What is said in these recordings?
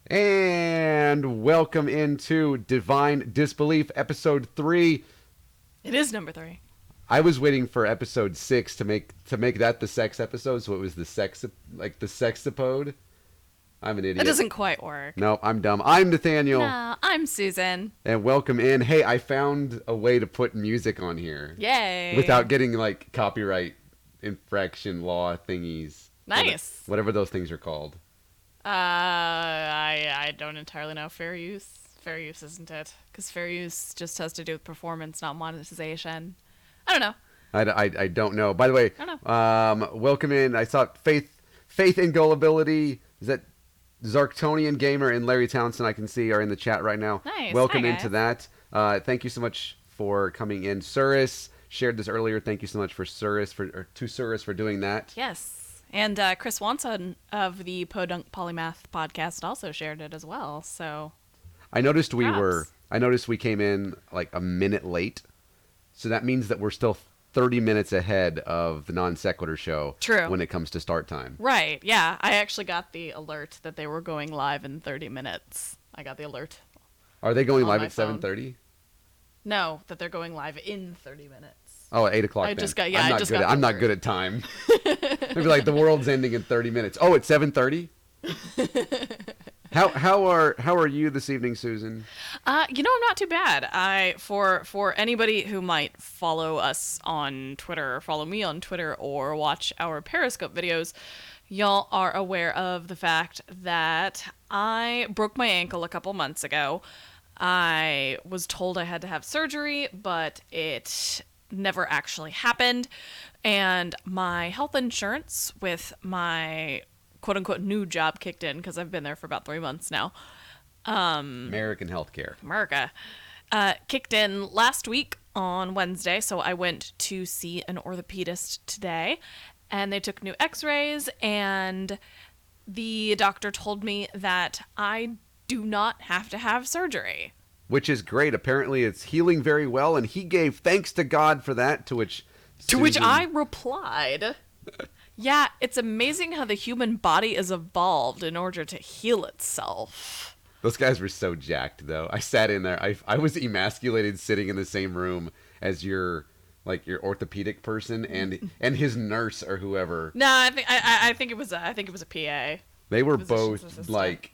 And welcome into Divine Disbelief, episode 3. It is number 3. I was waiting for episode 6 to make that the sex episode, so it was the sexapode. I'm an idiot. That doesn't quite work. No, I'm dumb. I'm Nathaniel. No, I'm Susan. And welcome in. Hey, I found a way to put music on here. Yay. Without getting, copyright infraction law thingies. Nice. Whatever those things are called. I don't entirely know. Fair use. Fair use, isn't it? Because fair use just has to do with performance, not monetization. I don't know. I don't know. By the way, I don't know. Welcome in. I saw Faith and Gullibility. Is that Zarktonian Gamer and Larry Townsend? I can see are in the chat right now. Nice. Welcome Hi, into guys. that. Thank you so much for coming in. Surus shared this earlier. Thank you so much for Surus for doing that. Yes. And Chris Wanson of the Podunk Polymath podcast also shared it as well. So I noticed props. we came in like a minute late. So that means that we're still 30 minutes ahead of the Non Sequitur show. True. When it comes to start time. Right. Yeah. I actually got the alert that they were going live in 30 minutes. I got the alert. Are they going On live my at phone. 7:30? No, that they're going live in 30 minutes. Oh, at 8 o'clock. I'm not good at time. Maybe like the world's ending in 30 minutes. Oh, it's 7:30. How are you this evening, Susan? I'm not too bad. For anybody who might follow us on Twitter, or follow me on Twitter, or watch our Periscope videos, y'all are aware of the fact that I broke my ankle a couple months ago. I was told I had to have surgery, but it never actually happened. And my health insurance with my quote-unquote new job kicked in because I've been there for about 3 months now. American healthcare. America. Kicked in last week on Wednesday, so I went to see an orthopedist today, and they took new x-rays, and the doctor told me that I do not have to have surgery. Which is great. Apparently it's healing very well, and he gave thanks to God for that, to which I replied, yeah, it's amazing how the human body is evolved in order to heal itself. Those guys were so jacked, though. I sat in there. I was emasculated sitting in the same room as your orthopedic person and his nurse or whoever. No, I think it was a PA. They were Physician's both assistant.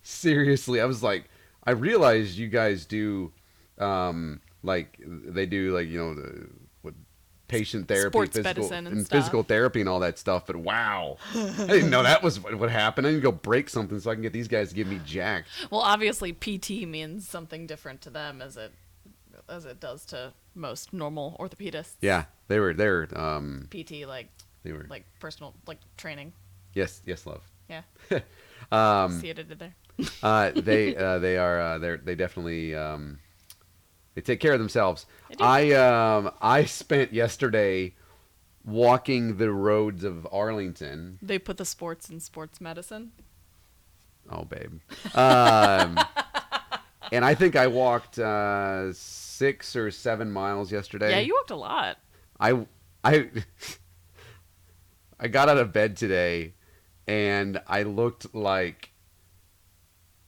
Seriously. I was like, I realized you guys do, they do patient therapy, Sports medicine and stuff. physical therapy and all that stuff. But wow, I didn't know that was what happened. I need to go break something so I can get these guys to give me jacked. Well, obviously PT means something different to them as it does to most normal orthopedists. Yeah, they're PT they were like personal training. yes, love. Yeah. See what I did there. They definitely they take care of themselves. They do. I spent yesterday walking the roads of Arlington. They put the sports in sports medicine. Oh, babe. And I think I walked 6 or 7 miles yesterday. Yeah, you walked a lot. I got out of bed today, and I looked like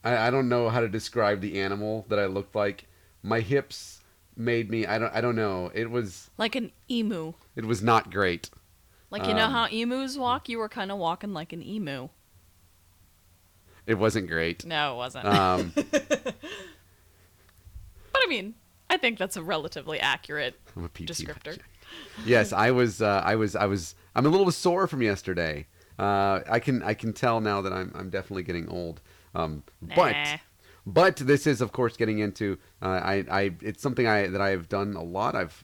I don't know how to describe the animal that I looked like. My hips made me I don't know. It was Like an emu. It was not great. Like, you know how emus walk? You were kind of walking like an emu. It wasn't great. No, it wasn't. But But I mean, I think that's a relatively accurate I'm a PT descriptor. Yes, I'm a little sore from yesterday. I can tell now that I'm definitely getting old. But this is, of course, getting into it's something that I have done a lot. I've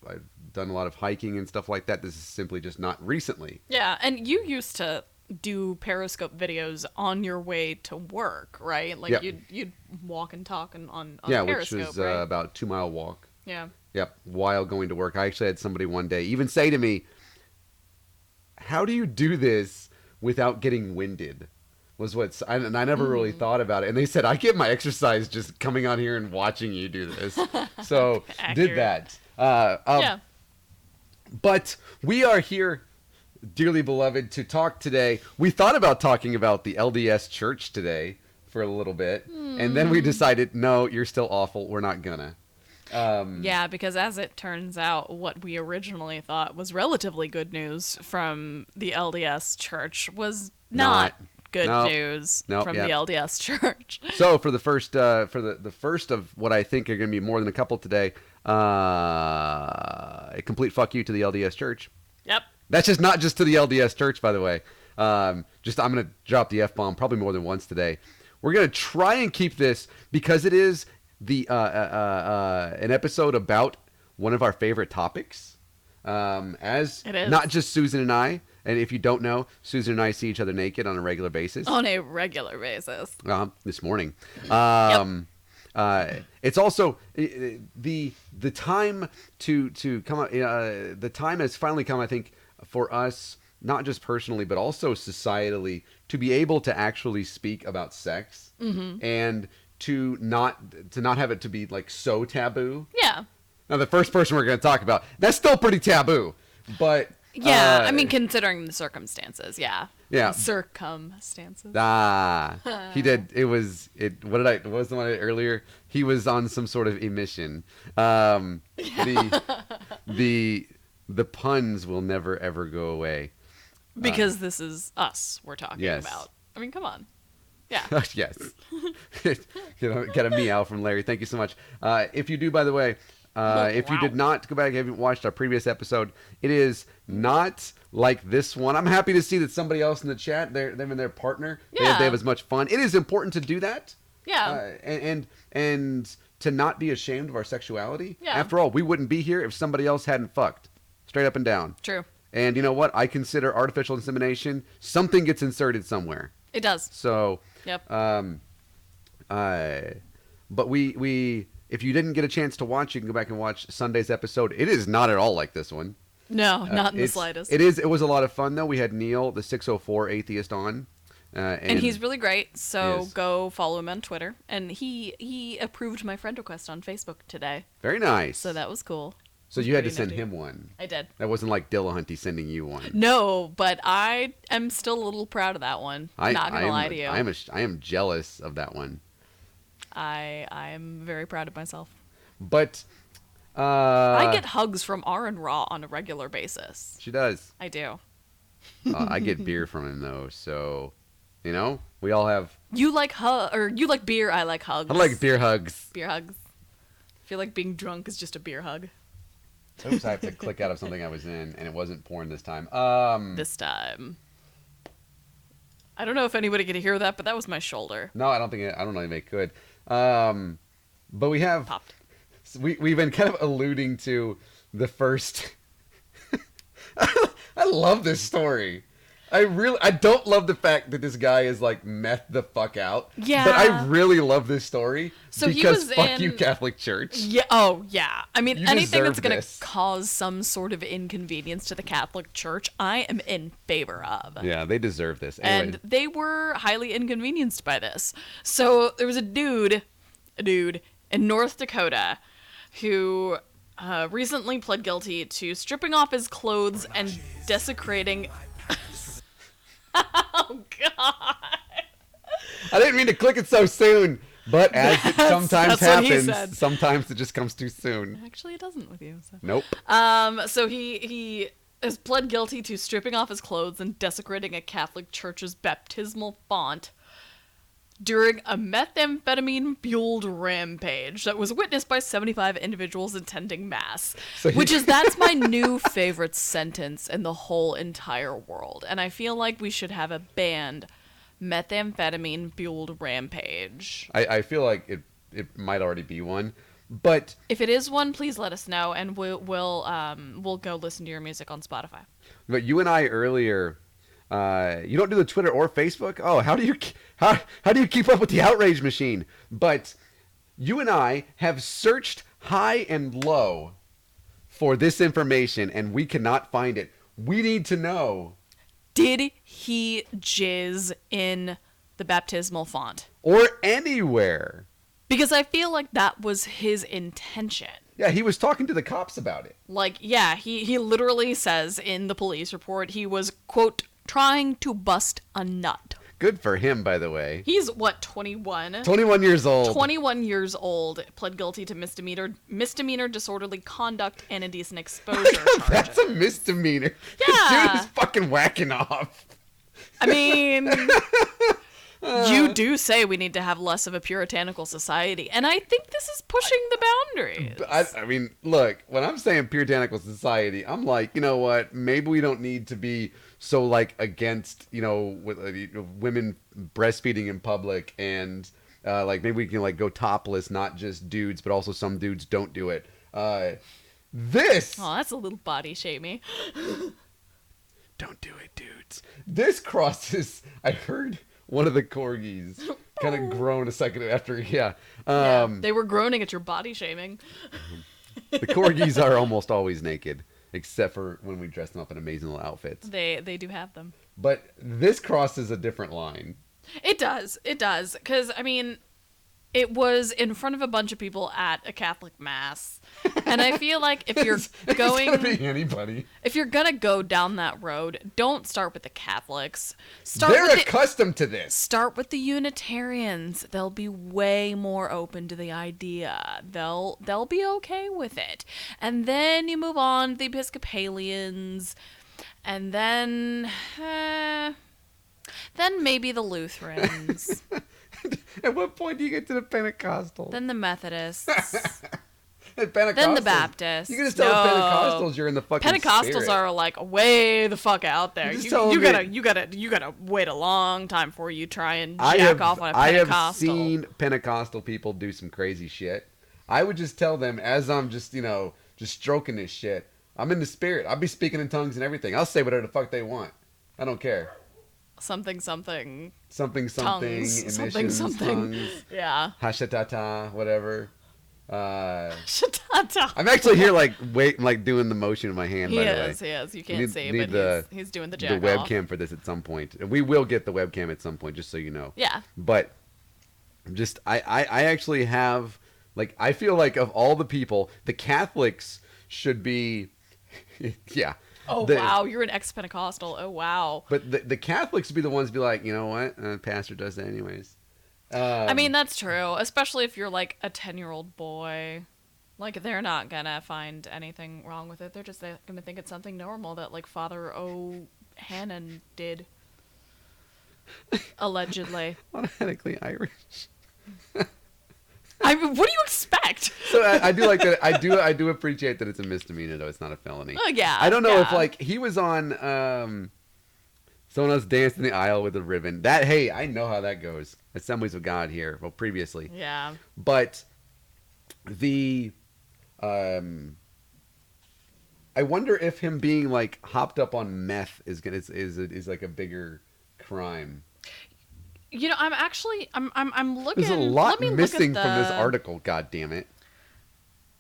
done a lot of hiking and stuff like that. This is simply just not recently. Yeah, and you used to do Periscope videos on your way to work, right? Like, Yep. you'd walk and talk on Yeah, Periscope, which was right? about a 2-mile walk. Yeah. Yep, while going to work. I actually had somebody one day even say to me, "How do you do this without getting winded?" And I never really thought about it. And they said, "I get my exercise just coming on here and watching you do this." So did that. Yeah. But we are here, dearly beloved, to talk today. We thought about talking about the LDS Church today for a little bit. And then we decided, no, you're still awful. We're not gonna. Yeah, because as it turns out, what we originally thought was relatively good news from the LDS Church was not good news from the LDS Church. So for the first, the first of what I think are going to be more than a couple today, a complete fuck you to the LDS Church. Yep. That's just not just to the LDS Church, by the way. I'm going to drop the F-bomb probably more than once today. We're going to try and keep this because it is the an episode about one of our favorite topics. As it is. Not just Susan and I. And if you don't know, Susan and I see each other naked on a regular basis. On a regular basis. This morning. Yep. It's also the time to come up. The time has finally come, I think, for us, not just personally, but also societally, to be able to actually speak about sex and to not have it to be like so taboo. Yeah. Now, the first person we're going to talk about, that's still pretty taboo, but yeah, I mean, considering the circumstances, yeah. Yeah. Circumstances. He did. What was the one I did earlier? He was on some sort of emission. The puns will never ever go away. Because this is us we're talking about. I mean, come on. Yeah. Yes. Got a meow from Larry. Thank you so much. If you do, by the way, if you did not go back and haven't watched our previous episode, it is not like this one. I'm happy to see that somebody else in the chat, them and their partner, they have as much fun. It is important to do that. Yeah. And to not be ashamed of our sexuality. Yeah. After all, we wouldn't be here if somebody else hadn't fucked. Straight up and down. True. And you know what? I consider artificial insemination, something gets inserted somewhere. It does. So, yep. But we if you didn't get a chance to watch, you can go back and watch Sunday's episode. It is not at all like this one. No, not in the slightest. It was a lot of fun though. We had Neil, the 604 atheist, on. And he's really great, so go follow him on Twitter. And he approved my friend request on Facebook today. Very nice. So that was cool. So you had to send him one. I did. That wasn't like Dillahunty sending you one. No, but I am still a little proud of that one. Not gonna lie to you. I am jealous of that one. I am very proud of myself. But I get hugs from Aaron Raw on a regular basis. She does. I do. I get beer from him though, so we all have. You like you like beer. I like hugs. I like beer hugs. Beer hugs. I feel like being drunk is just a beer hug. Oops, I have to click out of something I was in, and it wasn't porn this time. This time. I don't know if anybody could hear that, but that was my shoulder. No, I don't know if they could. But we have popped. We've been kind of alluding to the first. I love this story. I don't love the fact that this guy is like meth the fuck out. Yeah. But I really love this story because fuck you, Catholic Church. Yeah. Oh, yeah. I mean, anything that's going to this. cause some sort of inconvenience to the Catholic Church, I am in favor of. Yeah, they deserve this. Anyway. And they were highly inconvenienced by this. So there was a dude in North Dakota who recently pled guilty to stripping off his clothes and desecrating... Oh, God. I didn't mean to click it so soon, but as it sometimes happens, sometimes it just comes too soon. Actually, it doesn't with you. So. Nope. So he has pled guilty to stripping off his clothes and desecrating a Catholic church's baptismal font during a methamphetamine-fueled rampage that was witnessed by 75 individuals attending mass. That's my new favorite sentence in the whole entire world. And I feel like we should have a banned methamphetamine-fueled rampage. I feel like it might already be one. But if it is one, please let us know, and we'll go listen to your music on Spotify. But you and I earlier... you don't do the Twitter or Facebook? Oh, how do you keep up with the outrage machine? But you and I have searched high and low for this information, and we cannot find it. We need to know. Did he jizz in the baptismal font? Or anywhere. Because I feel like that was his intention. Yeah, he was talking to the cops about it. Like, yeah, he literally says in the police report he was, quote, trying to bust a nut. Good for him, by the way. He's, what, 21? 21 years old. 21 years old, pled guilty to misdemeanor disorderly conduct and indecent exposure charges. That's a misdemeanor. Yeah. This dude is fucking whacking off. I mean, you do say we need to have less of a puritanical society, and I think this is pushing the boundaries. I mean, look, when I'm saying puritanical society, I'm like, you know what? Maybe we don't need to be so like against, women breastfeeding in public, and like maybe we can like go topless, not just dudes, but also some dudes don't do it. This. Oh, that's a little body shamey. Don't do it, dudes. This crosses. I heard one of the corgis kind of groan a second after. Yeah. They were groaning at your body shaming. The corgis are almost always naked, except for when we dress them up in amazing little outfits. They do have them. But this crosses a different line. It does. Because, I mean, it was in front of a bunch of people at a Catholic mass. And I feel like if you're going... It's gonna be anybody. If you're gonna go down that road, don't start with the Catholics. They're accustomed to this. Start with the Unitarians. They'll be way more open to the idea. They'll be okay with it. And then you move on to the Episcopalians. And then maybe the Lutherans. At what point do you get to the Pentecostals? Then the Methodists. Pentecostals. Then the Baptists. You can just tell the Pentecostals you're in the fucking Pentecostals spirit. are like way the fuck out there. You gotta wait a long time before you try and jack off on a Pentecostal. I have seen Pentecostal people do some crazy shit. I would just tell them as I'm just stroking this shit. I'm in the spirit. I'll be speaking in tongues and everything. I'll say whatever the fuck they want. I don't care. Something. Tongues. Something. Tongues. Yeah. Hashatata, whatever. Shatata. I'm actually here like doing the motion of my hand, by the way. He is. You can't see, but he's doing the the jack webcam for this at some point. We will get the webcam at some point, just so you know. Yeah. But I actually have, like, I feel like of all the people, the Catholics should be, yeah. Oh, wow, you're an ex-Pentecostal. Oh, wow. But the Catholics would be the ones to be like, you know what? Pastor does that anyways. I mean, that's true, especially if you're like a 10-year-old boy. Like, they're not gonna find anything wrong with it. They're just gonna think it's something normal that, like, Father O'Hannon did. Allegedly. Automatically Irish. I mean, what do you expect? So I do like that. I do appreciate that it's a misdemeanor, though. It's not a felony. Oh, yeah. I don't know if, like, he was on someone else danced in the aisle with a ribbon. That, hey, I know how that goes. Assemblies of God here. Well, previously. Yeah. But the I wonder if him being like hopped up on meth is like a bigger crime. You know, I'm looking. There's a lot missing from this article. God damn it.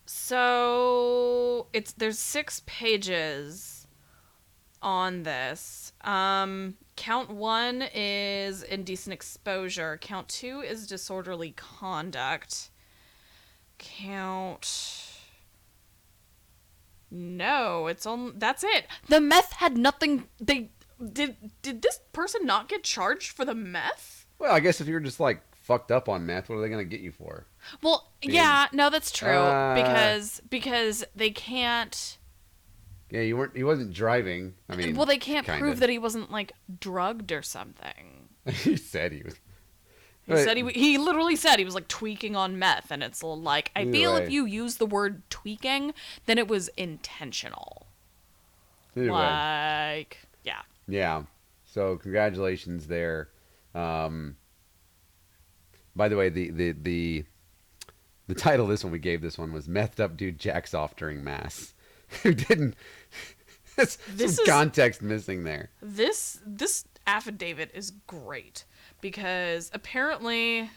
So there's 6 pages on this. Count 1 is indecent exposure. Count 2 is disorderly conduct. No, that's it. The meth had nothing. Did this person not get charged for the meth? Well, I guess if you're just like fucked up on meth, what are they gonna get you for? Well, yeah, no, that's true because they can't. Yeah, he wasn't driving. I mean, well, they can't kinda prove that he wasn't like drugged or something. He said he was. He literally said he was like tweaking on meth, and it's like I feel if you use the word tweaking, then it was intentional. Either way. Yeah. Yeah. So congratulations there. By the way, the title of this one we gave this one was "Methed Up Dude Jacks Off During Mass." Who didn't? There's some context missing there. This affidavit is great because apparently.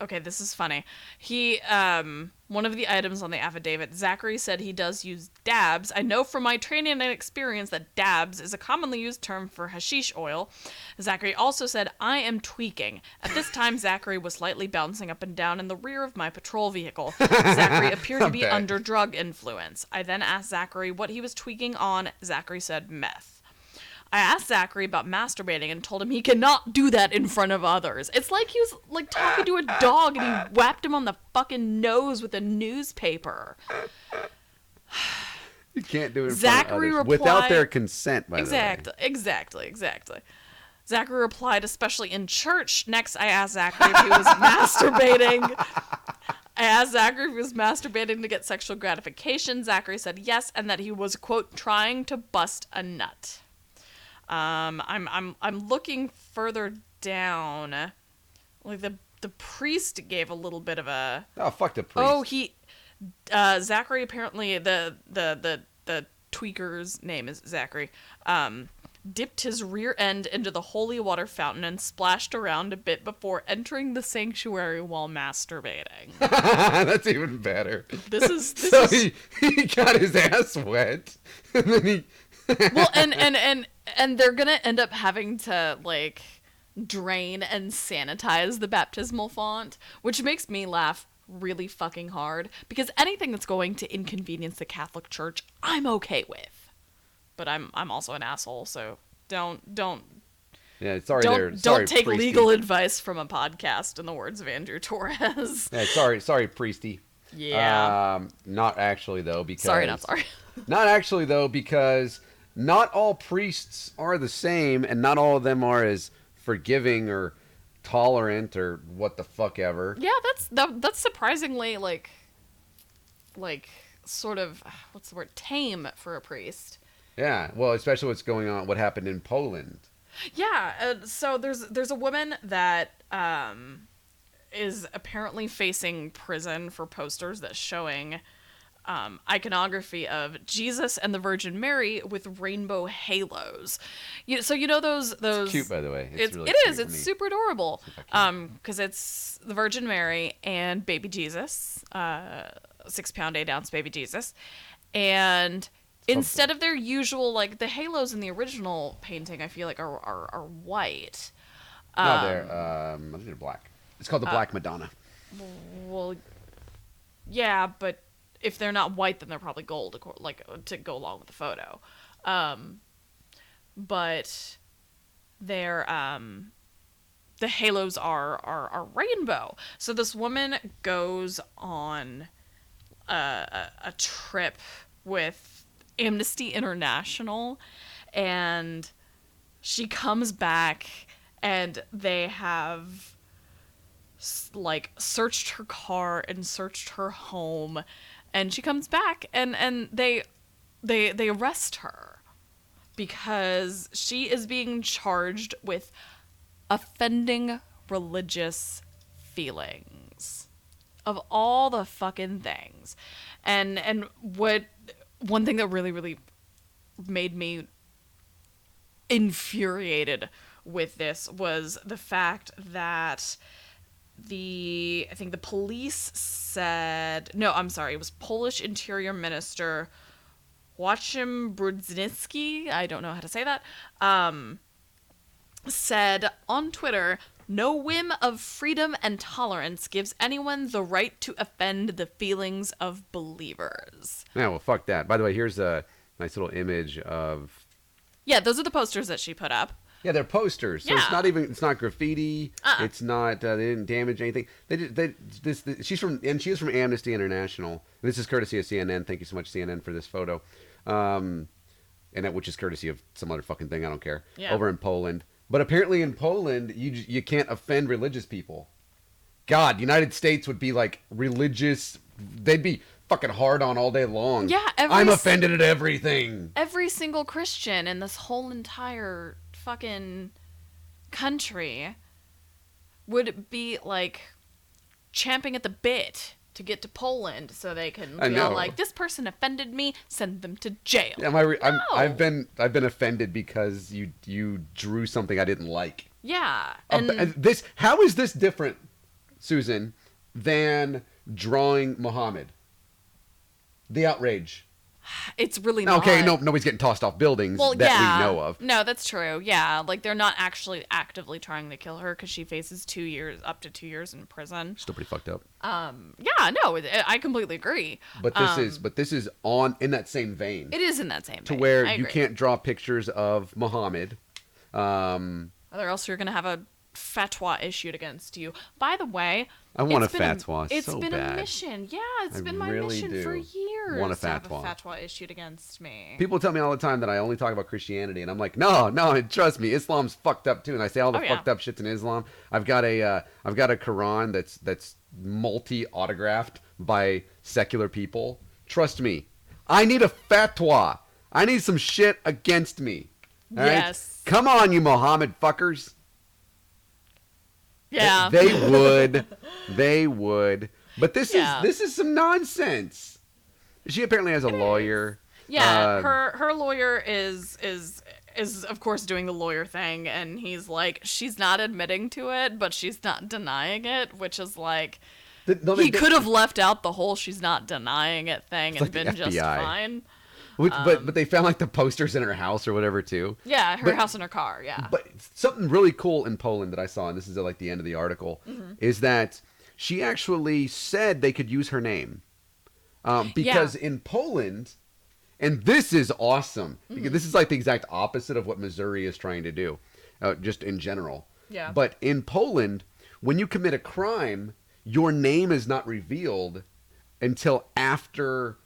Okay, this is funny. He, one of the items on the affidavit, Zachary said he does use dabs. I know from my training and experience that dabs is a commonly used term for hashish oil. Zachary also said, I am tweaking. At this time, Zachary was slightly bouncing up and down in the rear of my patrol vehicle. Zachary appeared to be under drug influence. I then asked Zachary what he was tweaking on. Zachary said meth. I asked Zachary about masturbating and told him he cannot do that in front of others. It's like he was like talking to a dog and he whapped him on the fucking nose with a newspaper. You can't do it in Zachary front of others replied, without their consent, by the way. Exactly. Zachary replied, especially in church. Next, I asked Zachary if he was masturbating. I asked Zachary if he was masturbating to get sexual gratification. Zachary said yes, and that he was, quote, trying to bust a nut. I'm looking further down. Like the priest gave a little bit of a. Oh, fuck the priest. Zachary apparently the tweaker's name is Zachary. Dipped his rear end into the holy water fountain and splashed around a bit before entering the sanctuary while masturbating. That's even better. This is he got his ass wet, and then he. Well, and they're gonna end up having to like drain and sanitize the baptismal font, which makes me laugh really fucking hard because anything that's going to inconvenience the Catholic Church, I'm okay with. But I'm also an asshole, so don't. Yeah, sorry. Don't take priesty. legal advice from a podcast, in the words of Andrew Torres. Yeah, sorry, priesty. Yeah. Not actually though, because Not sorry. Not actually though, because not all priests are the same, and not all of them are as forgiving or tolerant or what the fuck ever. Yeah, that's surprisingly like sort of what's the word, tame for a priest. Yeah, well, especially what happened in Poland. Yeah, so there's a woman that is apparently facing prison for posters that's showing iconography of Jesus and the Virgin Mary with rainbow halos. So you know those. It's cute, by the way. It's super adorable. Because it's the Virgin Mary and baby Jesus, 6 pound 8 ounce baby Jesus, and instead of their usual, like, the halos in the original painting, I feel like are white. No, I think they're black. It's called the Black Madonna. Well, yeah, but if they're not white, then they're probably gold, like, to go along with the photo. But they're the halos are rainbow. So this woman goes on a trip with Amnesty International, and she comes back and they have like searched her car and searched her home, and she comes back and they arrest her because she is being charged with offending religious feelings of all the fucking things. And what one thing that really, really made me infuriated with this was the fact that I think the police said, no, I'm sorry, it was Polish Interior Minister Wacim Brudzinski, I don't know how to say that, said on Twitter, "No whim of freedom and tolerance gives anyone the right to offend the feelings of believers." Yeah, well, fuck that. By the way, here's a nice little image of... Yeah, those are the posters that she put up. Yeah, they're posters. So Yeah. it's not graffiti. It's not, they didn't damage anything. She is from Amnesty International. This is courtesy of CNN. Thank you so much, CNN, for this photo. Which is courtesy of some other fucking thing, I don't care. Yeah. Over in Poland. But apparently in Poland, you can't offend religious people. God, United States would be like religious. They'd be fucking hard on all day long. Yeah, I'm offended at everything. Every single Christian in this whole entire fucking country would be like champing at the bit to get to Poland so they can be all like, this person offended me, send them to jail. Yeah, I've been offended because you drew something I didn't like. Yeah. How is this different, Susan, than drawing Muhammad? The outrage. It's really not. Okay, no, nobody's getting tossed off buildings Well, that yeah. we know of. No, that's true. Yeah, like they're not actually actively trying to kill her because she faces up to 2 years in prison. Still pretty fucked up. Yeah, no, I completely agree. But this is on in that same vein. It is in that same to vein. where I you agree. can't draw pictures of Muhammad. Or else you're gonna have a fatwa issued against you. By the way, I want a it's been fatwa It's so been bad. a mission. Yeah, it's I been my really mission do for years want a to have a fatwa. fatwa issued against me. People tell me all the time that I only talk about Christianity, and I'm like, no, trust me, Islam's fucked up too. And I say all the fucked up shits in Islam. I've got a Quran that's multi-autographed by secular people. Trust me, I need a fatwa. I need some shit against me. All Yes. right? Come on, you Muhammad fuckers. Yeah. They would. They would. But this Yeah. is some nonsense. She apparently has a lawyer. Yeah, her lawyer is of course doing the lawyer thing, and he's like, she's not admitting to it, but she's not denying it, which is like, he could have left out the whole she's not denying it thing and like the been just FBI. fine. But they found like the posters in her house or whatever too. Yeah, her house and her car. Yeah. But something really cool in Poland that I saw, and this is at like the end of the article, is that she actually said they could use her name because in Poland, and this is awesome because this is like the exact opposite of what Missouri is trying to do, just in general. Yeah. But in Poland, when you commit a crime, your name is not revealed until after.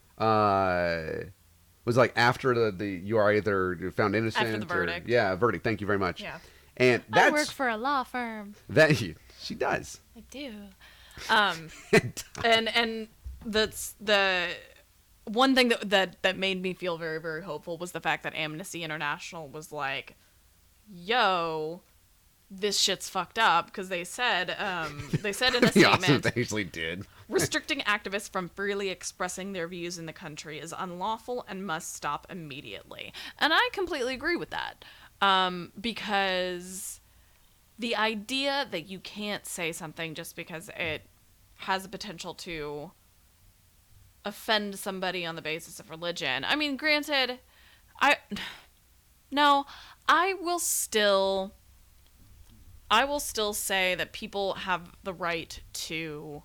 Was like after the you are either found innocent After the verdict. Verdict. Thank you very much. Yeah. And I that's work for a law firm. that she does. I do. And that's the one thing that made me feel very, very hopeful was the fact that Amnesty International was like, yo, this shit's fucked up, because they said in a statement, Awesome, they actually did. restricting activists from freely expressing their views in the country is unlawful and must stop immediately. And I completely agree with that. Because the idea that you can't say something just because it has the potential to offend somebody on the basis of religion. I mean, granted, I will still say that people have the right to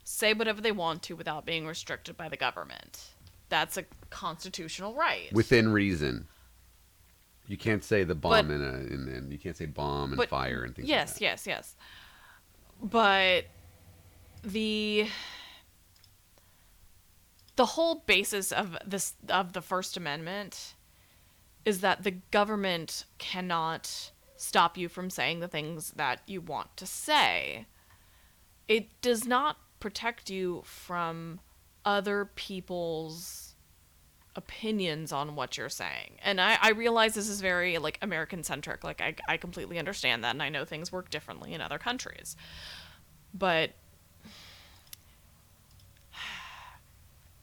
say whatever they want to without being restricted by the government. That's a constitutional right. Within reason. You can't say the bomb and you can't say bomb and fire and things like that. Yes. But the whole basis of the First Amendment is that the government cannot stop you from saying the things that you want to say. It does not protect you from other people's opinions on what you're saying. And I realize this is very, like, American-centric. Like, I completely understand that, and I know things work differently in other countries. But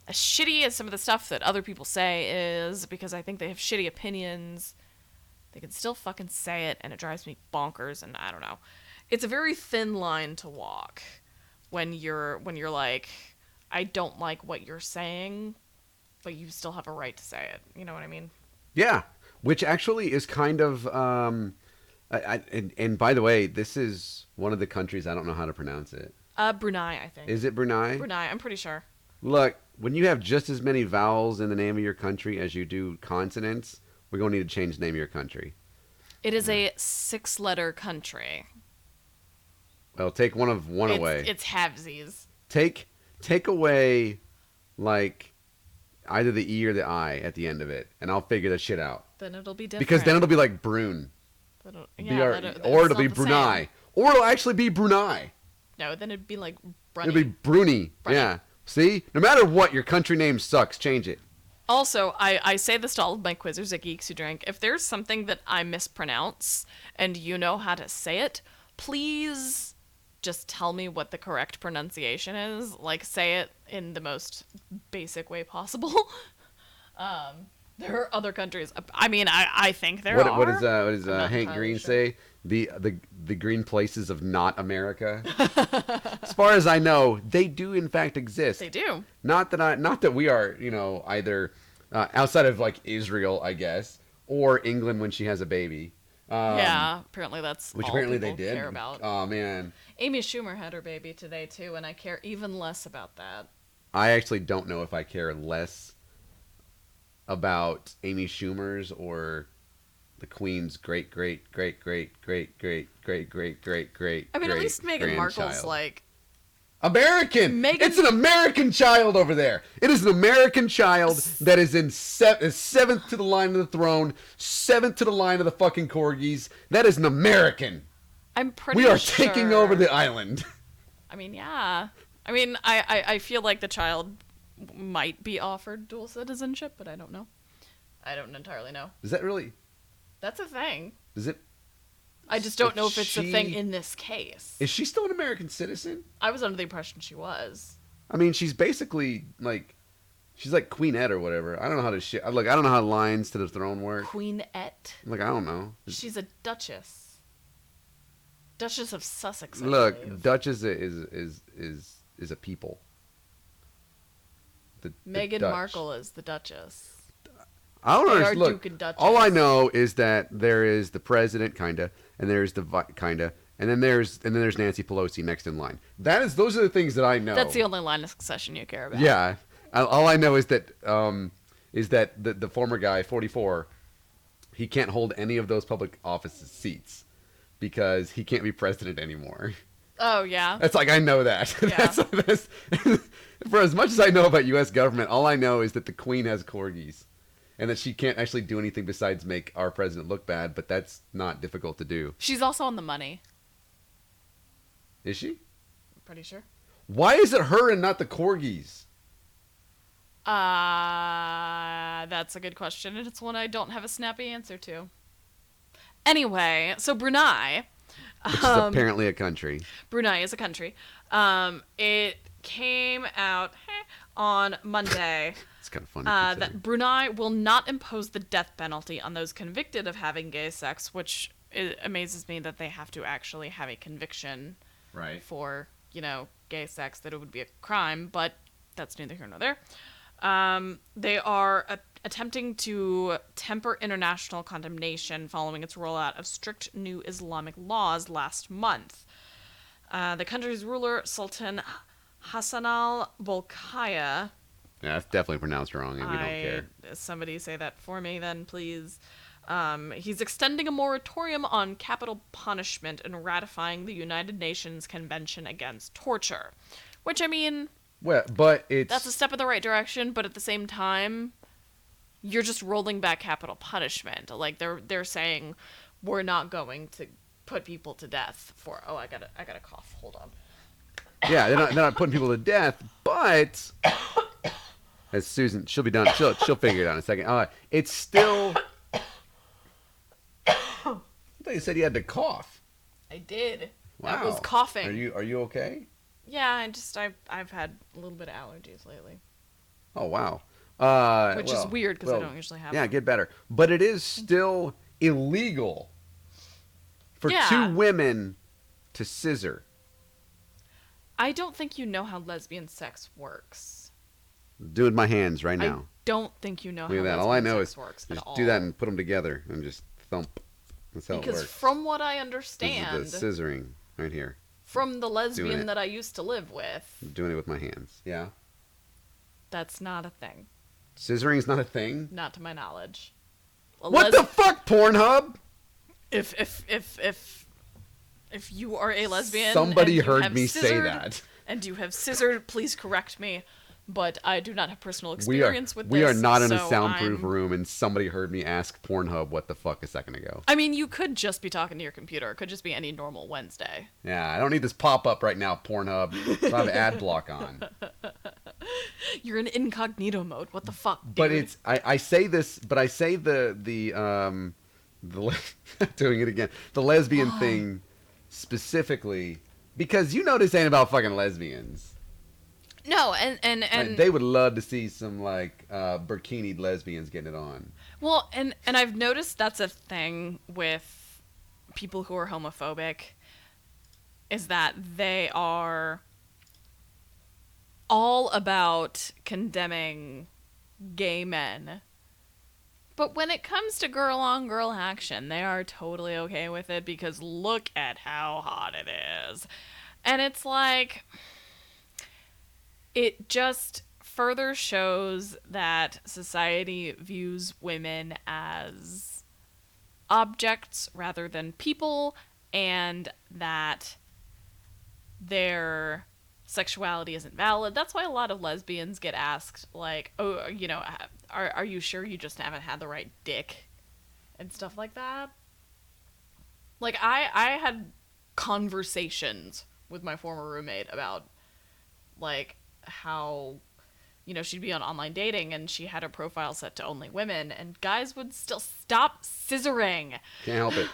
as shitty as some of the stuff that other people say is, because I think they have shitty opinions, they can still fucking say it, and it drives me bonkers, and I don't know. It's a very thin line to walk when you're like, I don't like what you're saying, but you still have a right to say it. You know what I mean? Yeah. Which actually is kind of, and by the way, this is one of the countries, I don't know how to pronounce it. Brunei, I think. Is it Brunei? Brunei, I'm pretty sure. Look, when you have just as many vowels in the name of your country as you do consonants, we're going to need to change the name of your country. It is a 6-letter country. Well, take one away. It's halvesies. Take away, like, either the E or the I at the end of it, and I'll figure that shit out. Then it'll be different. Because then it'll be like Brune. Or it'll be Brunei. Or it'll actually be Brunei. No, then it'd be like Brunei. It'll be Bruni. Yeah. See? No matter what, your country name sucks. Change it. Also, I say this to all of my quizzers at Geeks Who Drink. If there's something that I mispronounce and you know how to say it, please just tell me what the correct pronunciation is. Like, say it in the most basic way possible. There are other countries. I mean, I think there are. What does Hank Green say? the green places of not America. As far as I know, they do in fact exist. They do. Not that we are, either outside of like Israel, I guess, or England when she has a baby. Yeah, apparently that's which all apparently people they did. care about. Oh man. Amy Schumer had her baby today too, and I care even less about that. I actually don't know if I care less about Amy Schumer's or the Queen's great. I mean, at least Meghan Markle's like American. It's an American child over there. It is an American child that is in seventh to the line of the throne, seventh to the line of the fucking corgis. That is an American. I'm pretty We are sure... taking over the island. I mean, yeah. I mean, I feel like the child might be offered dual citizenship, but I don't know. I don't entirely know. Is that really? That's a thing. Is it? I just don't know if it's a thing in this case. Is she still an American citizen? I was under the impression she was. I mean, she's basically like, she's like Queenette or whatever. I don't know how to I don't know how lines to the throne work. Queenette. Like, I don't know. She's a duchess. Duchess of Sussex. I Look, believe. Duchess is a people. Meghan Dutch. Markle is the Duchess. I don't They understand. are Look, Duke and Duchess. all I know is that there is the president, kinda, and there's the kinda, and then there's Nancy Pelosi next in line. Those are the things that I know. That's the only line of succession you care about. Yeah, all I know is that the former guy, 44, he can't hold any of those public office seats because he can't be president anymore. Oh yeah. That's like, I know that. Yeah. That's for as much as I know about U.S. government, all I know is that the Queen has corgis. And that she can't actually do anything besides make our president look bad, but that's not difficult to do. She's also on the money. Is she? I'm pretty sure. Why is it her and not the corgis? That's a good question, and it's one I don't have a snappy answer to. Anyway, so Brunei. Which is apparently a country. Brunei is a country. It came out on Monday. It's kind of funny. That Brunei will not impose the death penalty on those convicted of having gay sex, which amazes me that they have to actually have a conviction for, gay sex, that it would be a crime, but that's neither here nor there. They are attempting to temper international condemnation following its rollout of strict new Islamic laws last month. The country's ruler, Sultan Hassan al-Bolkiah... Yeah, that's definitely pronounced wrong, and we don't care. Somebody say that for me, then, please. He's extending a moratorium on capital punishment and ratifying the United Nations Convention Against Torture. Which, I mean... Well, but that's a step in the right direction, but at the same time, you're just rolling back capital punishment. Like, they're saying, we're not going to put people to death for... Oh, I gotta cough. Hold on. Yeah, they're not putting people to death, but... As Susan, she'll be done. She'll figure it out in a second. It's still... I thought you said you had to cough. I did. Wow. I was coughing. Are you okay? Yeah, I've had a little bit of allergies lately. Oh, wow. Which is weird because I don't usually have Yeah, them. get better. But it is still illegal for two women to scissor. I don't think you know how lesbian sex works. Doing my hands right now. I don't think you know how Look at that. lesbian All I know sex is works just at all. do that and put them together and just thump. That's how it Because works. from what I understand, This is the scissoring right here. from the lesbian that I used to live with, I'm doing it with my hands. Yeah. that's not a thing. Scissoring is not a thing? Not to my knowledge. What the fuck, Pornhub? If you are a lesbian, Somebody and you heard have me say scissored, that. and you have scissored, please correct me. But I do not have personal experience with this. We are not in a so soundproof room, and somebody heard me ask Pornhub what the fuck a second ago. I mean, you could just be talking to your computer. It could just be any normal Wednesday. Yeah, I don't need this pop-up right now, Pornhub. So I have ad block on. You're in incognito mode. What the fuck, dude? But it's I say this, but I say the doing it again. The lesbian thing specifically because you know this ain't about fucking lesbians. No, and they would love to see some like burkinied lesbians getting it on. Well, and I've noticed that's a thing with people who are homophobic is that they are all about condemning gay men. But when it comes to girl on girl action, they are totally okay with it because look at how hot it is. And it's like, it just further shows that society views women as objects rather than people, and that their sexuality isn't valid. That's why a lot of lesbians get asked, like, oh, you know, are you sure you just haven't had the right dick? And stuff like that. Like, I had conversations with my former roommate about, like, how, you know, she'd be on online dating and she had her profile set to only women, and guys would still stop scissoring. Can't help it.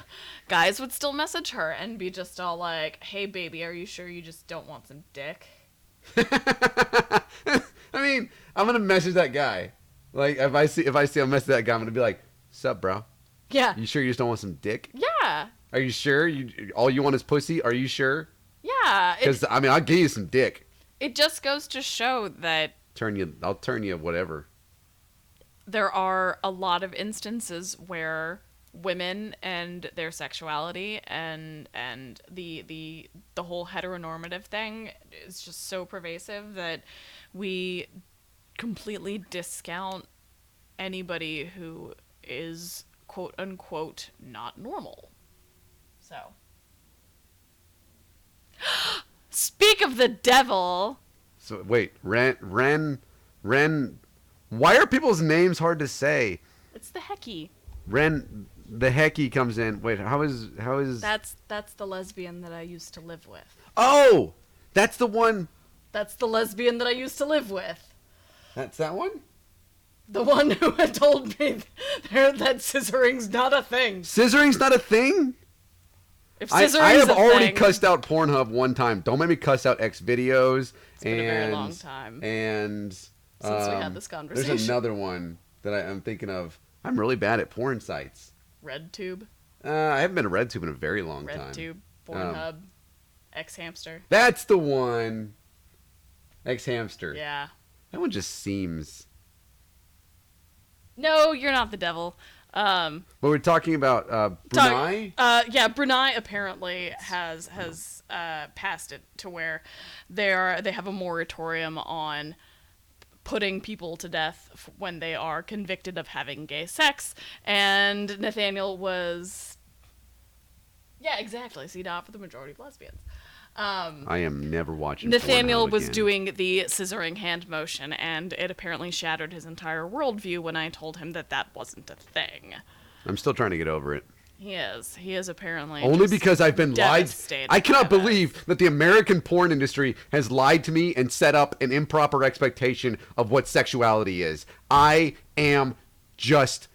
Guys would still message her and be just all like, hey baby, are you sure you just don't want some dick? I mean, I'm gonna message that guy. Like, if I see him message that guy, I'm gonna be like, sup, bro? Yeah. You sure you just don't want some dick? Yeah. Are you sure? All you want is pussy? Are you sure? Yeah. Because, I mean, I'll give you some dick. It just goes to show that I'll turn you whatever. there are a lot of instances where women and their sexuality and the whole heteronormative thing is just so pervasive that we completely discount anybody who is quote unquote not normal. So speak of the devil. So wait, Ren. Why are people's names hard to say? It's the Hecky. Ren, the Hecky comes in. Wait, how is? That's the lesbian that I used to live with. Oh, that's the one. That's the lesbian that I used to live with. That's that one. The one who had told me that scissoring's not a thing. Scissoring's not a thing? If I scissoring's have a already thing, cussed out Pornhub one time. Don't make me cuss out X videos. It's been a very long time. And since we had this conversation. There's another one that I'm thinking of. I'm really bad at porn sites. RedTube. I haven't been to RedTube in a very long time. RedTube, Pornhub, X-Hamster. That's the one. X-Hamster. Yeah. That one just seems... No, you're not the devil. But we're talking about Brunei? Yeah, Brunei apparently has passed it to where they have a moratorium on putting people to death when they are convicted of having gay sex, and Nathaniel was... Yeah, exactly. See, not for the majority of lesbians. I am never watching Nathaniel Pornhub was again. doing the scissoring hand motion, and it apparently shattered his entire worldview when I told him that wasn't a thing. I'm still trying to get over it. He is apparently Only just because I've been lied. devastated I cannot by this. believe that the American porn industry has lied to me and set up an improper expectation of what sexuality is. I am just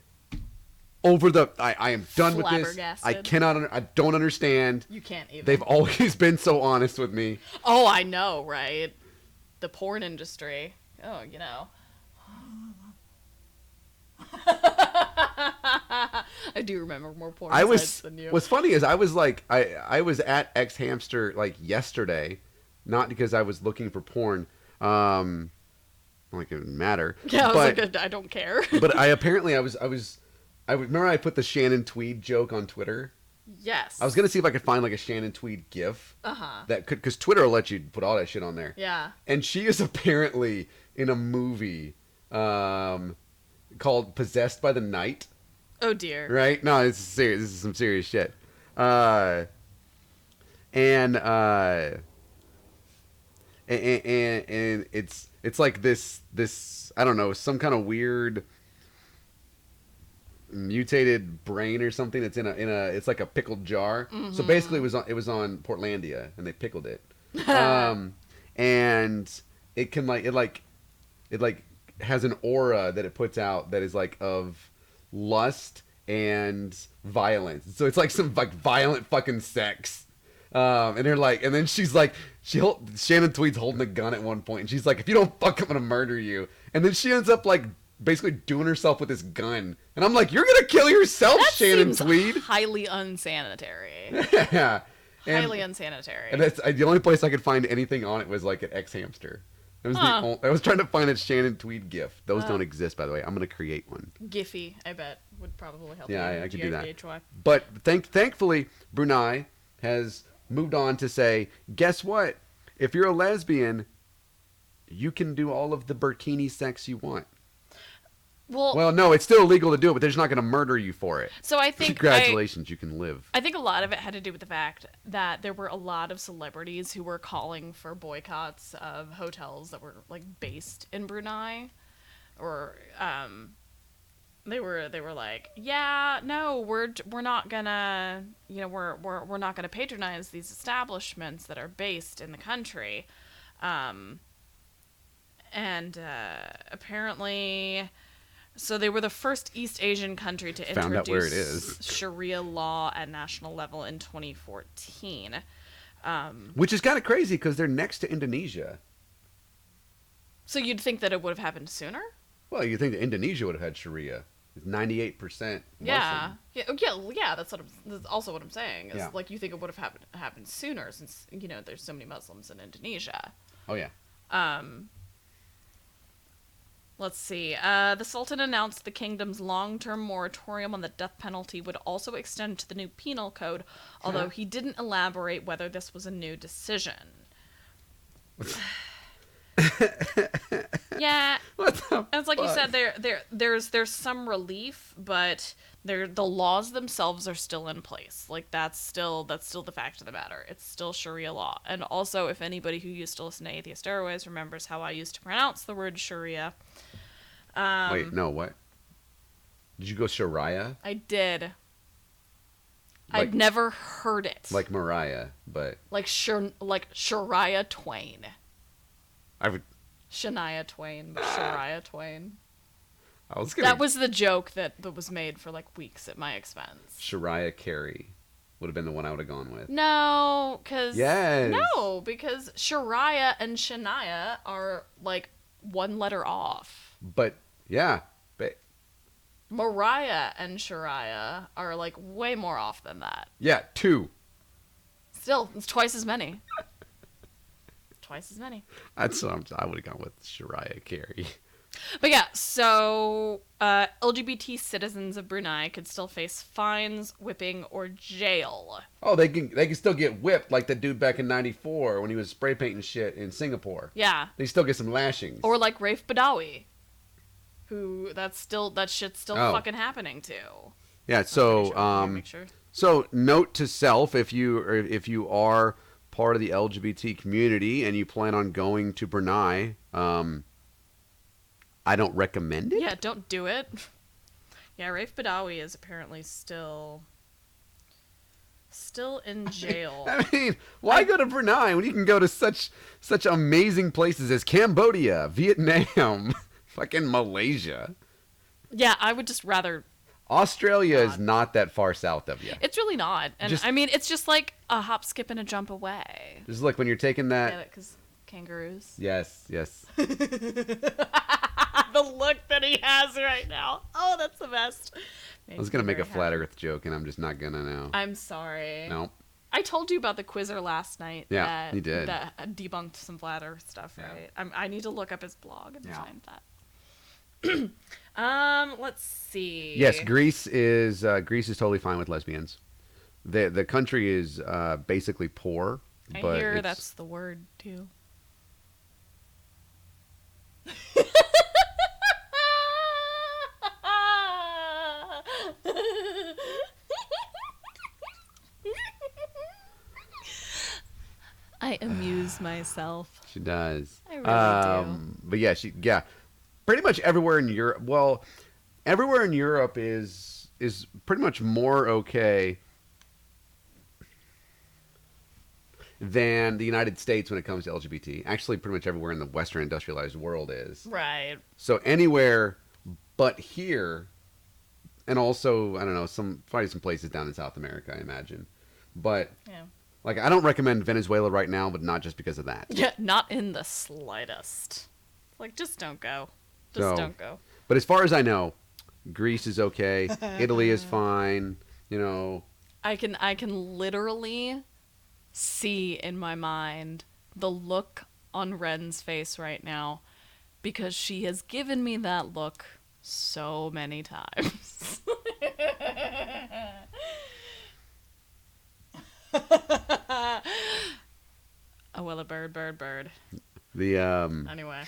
over the... I am done with this. Flabbergasted. I don't understand. You can't even. They've always been so honest with me. Oh, I know, right? The porn industry. Oh, you know. I do remember more porn sites than you. What's funny is I was like, I was at X Hamster like yesterday, not because I was looking for porn. Like it didn't matter. Yeah, I was but, like, I don't care. But I remember I put the Shannon Tweed joke on Twitter. Yes. I was gonna see if I could find like a Shannon Tweed GIF. That could, because Twitter will let you put all that shit on there. Yeah. And she is apparently in a movie called Possessed by the Night. Oh dear. Right? No, it's serious. This is some serious shit. And it's like this I don't know, some kind of weird mutated brain or something that's in a it's like a pickled jar. Mm-hmm. So basically it was on Portlandia and they pickled it. And it can it has an aura that it puts out that is like of lust and violence. So it's like some like violent fucking sex. And they're like, and then she's like, Shannon Tweed's holding a gun at one point, and she's like, if you don't fuck, I'm gonna murder you. And then she ends up like basically doing herself with this gun. And I'm like, you're going to kill yourself, That Shannon seems Tweed. highly unsanitary. Yeah. Highly unsanitary. And that's the only place I could find anything on it was like an X Hamster. It was I was trying to find a Shannon Tweed GIF. Those don't exist, by the way. I'm going to create one. Giphy, I bet, would probably help. Yeah, you. I could do that. GIPHY. But thankfully, Brunei has moved on to say, guess what? If you're a lesbian, you can do all of the burkini sex you want. Well, no, it's still illegal to do it, but they're just not going to murder you for it. So I think congratulations, you can live. I think a lot of it had to do with the fact that there were a lot of celebrities who were calling for boycotts of hotels that were like based in Brunei, or they were like, yeah, no, we're not gonna, you know, we're not gonna patronize these establishments that are based in the country, and apparently. So they were the first East Asian country to Found out where it introduce is. Sharia law at national level in 2014. Which is kind of crazy because they're next to Indonesia. So you'd think that it would have happened sooner? Well, you think that Indonesia would have had Sharia. It's 98% Muslim. Yeah. That's also what I'm saying. Is like you think it would have happened sooner since, you know, there's so many Muslims in Indonesia. Oh yeah. Let's see. The Sultan announced the kingdom's long-term moratorium on the death penalty would also extend to the new penal code, although he didn't elaborate whether this was a new decision. Yeah. And it's like you said, there's some relief, but the laws themselves are still in place. Like that's still the fact of the matter. It's still Sharia law. And also, if anybody who used to listen to Atheist Airways remembers how I used to pronounce the word Sharia. Wait, no, what? Did you go Sharia? I did. Like, I'd never heard it. Like Mariah, but like Shania Twain. I would. Shania Twain, but Shania Twain. I was gonna. That was the joke that was made for like weeks at my expense. Shariah Carey would have been the one I would have gone with. No, because yes. No, because Shariah and Shania are like one letter off. But yeah, Mariah and Shariah are like way more off than that. Yeah, 2. Still, it's twice as many. Twice as many. That's what I would have gone with Shariah Carey. But yeah, so LGBT citizens of Brunei could still face fines, whipping, or jail. Oh, they can still get whipped like the dude back in '94 when he was spray painting shit in Singapore. Yeah. They still get some lashings. Or like Rafe Badawi, who that shit's still fucking happening to. Yeah. So make sure. So note to self: if you are part of the LGBT community and you plan on going to Brunei, I don't recommend it. Yeah, don't do it. Yeah, Rafe Badawi is apparently still in jail. I mean, why go to Brunei when you can go to such amazing places as Cambodia, Vietnam, fucking Malaysia? Yeah, I would just rather. Australia is not that far south of you. It's really not. And I mean, it's just like a hop, skip, and a jump away. Just look, when you're taking that. Get it? Because kangaroos. Yes. The look that he has right now. Oh, that's the best. I was going to make a flat earth joke, and I'm just not going to now. I'm sorry. Nope. I told you about the quizzer last night. Yeah, you did. That debunked some flat earth stuff, right? Yeah. I need to look up his blog and find that. Let's see. Yes, Greece is totally fine with lesbians. The country is basically poor. I hear that's the word too. I amuse myself. She does. I really do. But yeah, pretty much everywhere in Europe. Well, everywhere in Europe is pretty much more okay than the United States when it comes to LGBT. Actually, pretty much everywhere in the Western industrialized world is. Right. So anywhere but here, and also, I don't know, probably some places down in South America, I imagine. But, like, I don't recommend Venezuela right now, but not just because of that. Yeah, not in the slightest. Like, just don't go. Just don't go. But as far as I know, Greece is okay. Italy is fine. You know. I can literally see in my mind the look on Ren's face right now because she has given me that look so many times. Oh, well, a bird. The Anyway.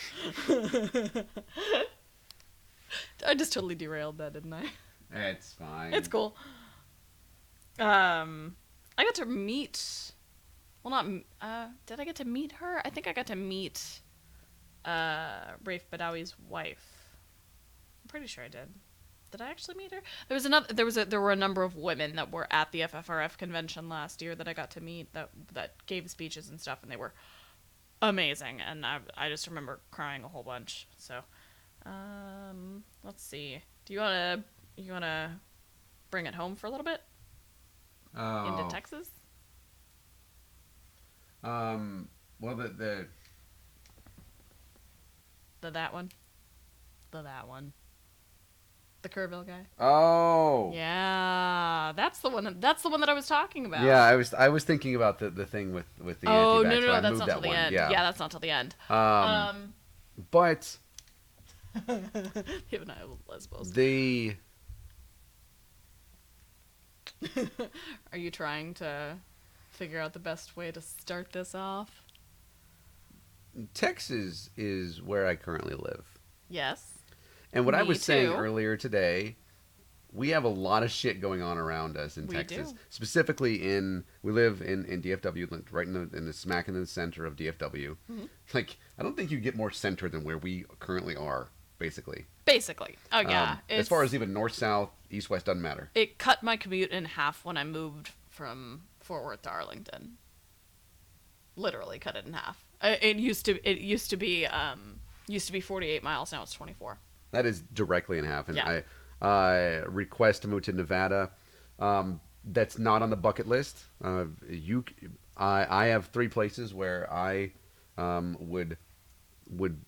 I just totally derailed that, didn't I? It's fine. It's cool. I got to meet... Well, not... did I get to meet her? I think I got to meet Rafe Badawi's wife. I'm pretty sure I did. Did I actually meet her? There were a number of women that were at the FFRF convention last year that I got to meet that gave speeches and stuff, and they were amazing. And I just remember crying a whole bunch. So, let's see. Do you wanna bring it home for a little bit into Texas? Well, That one. The Kerrville guy. Oh. Yeah, that's the one. That's the one that I was talking about. Yeah, I was thinking about the thing with the Oh, anti-vax, no, but I that's moved not that till the one. end. Yeah. That's not till the end. But Him and I are lesbos. the Are you trying to figure out the best way to start this off? Texas is where I currently live. Yes. And what I Me was saying too. earlier today, we have a lot of shit going on around us in We Texas. do. Specifically we live in DFW, right in the smack in the center of DFW. Mm-hmm. Like, I don't think you get more center than where we currently are, basically. Basically. Oh, yeah. As far as even north, south, east, west, doesn't matter. It cut my commute in half when I moved from Fort Worth to Arlington. Literally cut it in half. It used to be 48 miles. Now it's 24. That is directly in half. And Yeah. I request to move to Nevada. That's not on the bucket list. I have 3 places where I would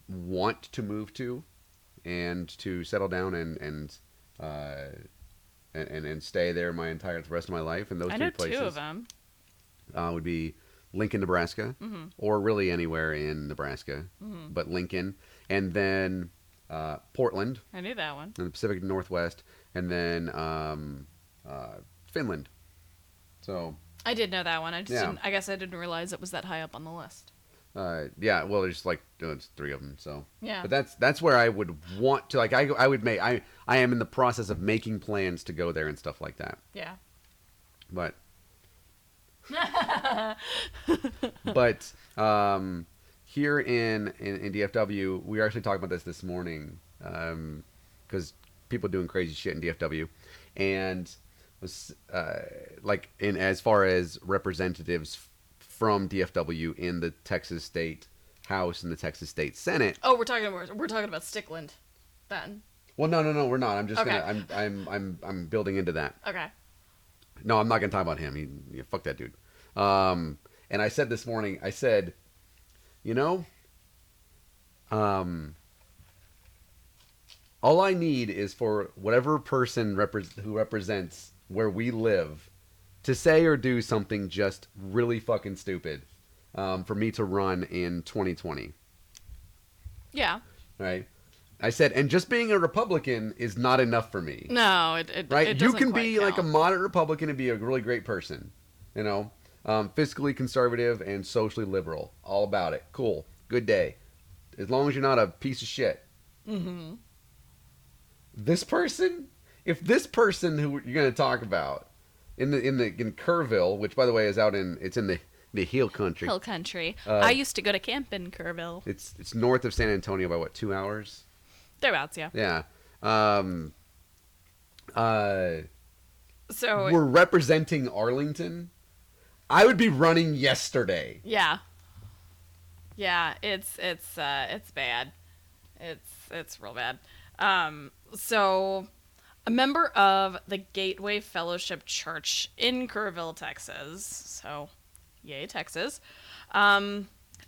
want to move to, and to settle down and stay there the rest of my life. And those I 3 know places 2 of them. would be Lincoln, Nebraska, or really anywhere in Nebraska, but Lincoln, and then Portland I knew that one. in the Pacific Northwest, and then Finland. So I did know that one. I Yeah. I guess I didn't realize it was that high up on the list. yeah, well, there's like it's 3 of them. So Yeah. but that's where I would want to, like, I am in the process of making plans to go there and stuff like that. Yeah. But but here in DFW, we were actually talking about this morning, because people doing crazy shit in DFW, and was like, in as far as representatives from DFW in the Texas State House and the Texas State Senate. Oh, we're talking about Stickland, then. Well, no, we're not. I'm just Okay. I'm building into that. Okay. No, I'm not gonna talk about him. Fuck that dude. And I said this morning, I said, you know, all I need is for whatever person who represents where we live to say or do something just really fucking stupid, for me to run in 2020. Yeah. Right? I said, and just being a Republican is not enough for me. No, it Right? It You doesn't can quite be like a count. moderate Republican and be a really great person. You know? Fiscally conservative and socially liberal. All about it. Cool. Good day. As long as you're not a piece of shit. Mm-hmm. This person, if this person who you're going to talk about in Kerrville, which by the way is it's in the hill country. Hill country. I used to go to camp in Kerrville. It's north of San Antonio by what, 2 hours? Thereabouts, yeah. Yeah. So We're representing Arlington. I would be running yesterday. yeah. Yeah, it's bad. It's real bad. So a member of the Gateway Fellowship Church in Kerrville, Texas. So, yay, Texas.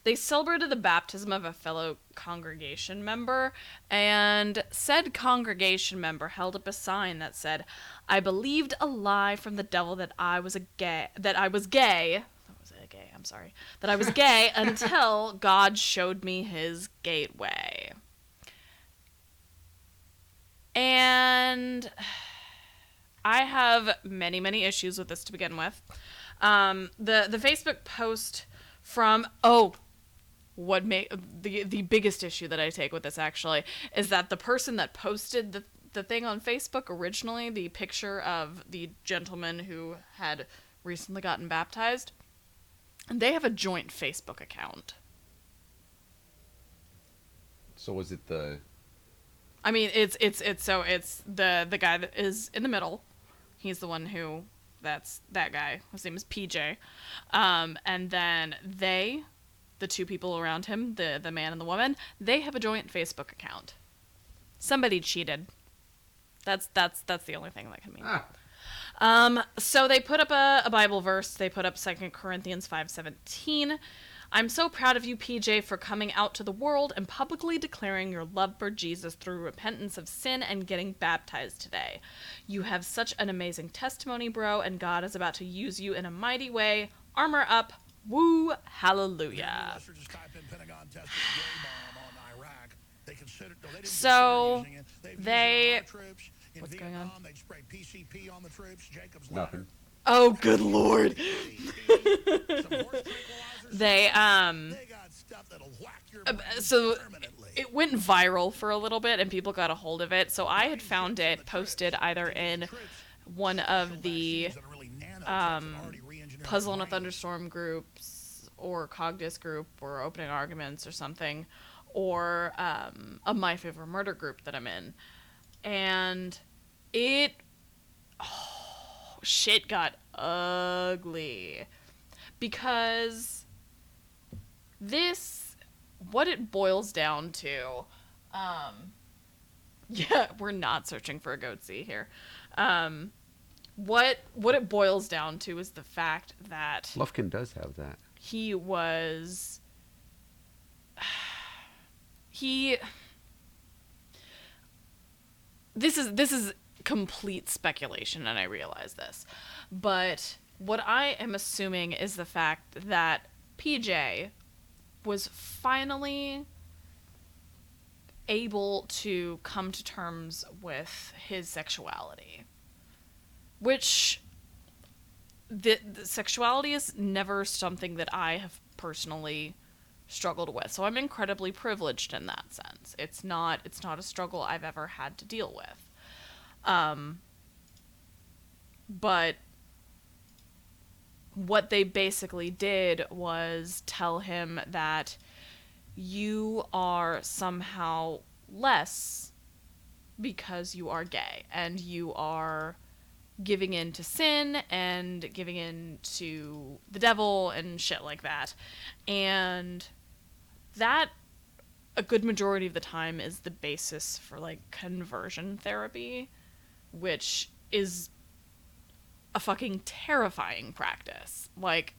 They celebrated the baptism of a fellow congregation member, and said congregation member held up a sign that said, "I believed a lie from the devil that I was gay. That I was gay. I'm sorry. That I was gay until God showed me his gateway." And I have many, many issues with this to begin with. The Facebook post from what made the biggest issue that I take with this actually is that the person that posted the thing on Facebook originally, the picture of the gentleman who had recently gotten baptized, they have a joint Facebook account. So was it the? I mean, it's the guy that is in the middle. He's the one who, that's that guy. His name is PJ. And then the two people around him, the man and the woman, they have a joint Facebook account. Somebody cheated. That's the only thing that can mean. So they put up a Bible verse. They put up 2 Corinthians 5:17. "I'm so proud of you, PJ, for coming out to the world and publicly declaring your love for Jesus through repentance of sin and getting baptized today. You have such an amazing testimony, bro, and God is about to use you in a mighty way. Armor up. Woo, hallelujah." So they... What's going on? Nothing. Oh, good lord. They, so it went viral for a little bit and people got a hold of it. So I had found it posted either in one of the Puzzle in a Thunderstorm groups or Cogdis group or Opening Arguments or something, or a My Favorite Murder group that I'm in. And it... shit got ugly. Because this, what it boils down to, yeah, we're not searching for a goatsy here. What it boils down to is the fact that Lufkin does have that. he was, this is complete speculation, and I realize this, but what I am assuming is the fact that PJ was finally able to come to terms with his sexuality, which the sexuality is never something that I have personally struggled with, so I'm incredibly privileged in that sense. It's not a struggle I've ever had to deal with. But what they basically did was tell him that you are somehow less because you are gay and you are giving in to sin and giving in to the devil and shit like that. And that, a good majority of the time, is the basis for, like, conversion therapy, which is a fucking terrifying practice. Like,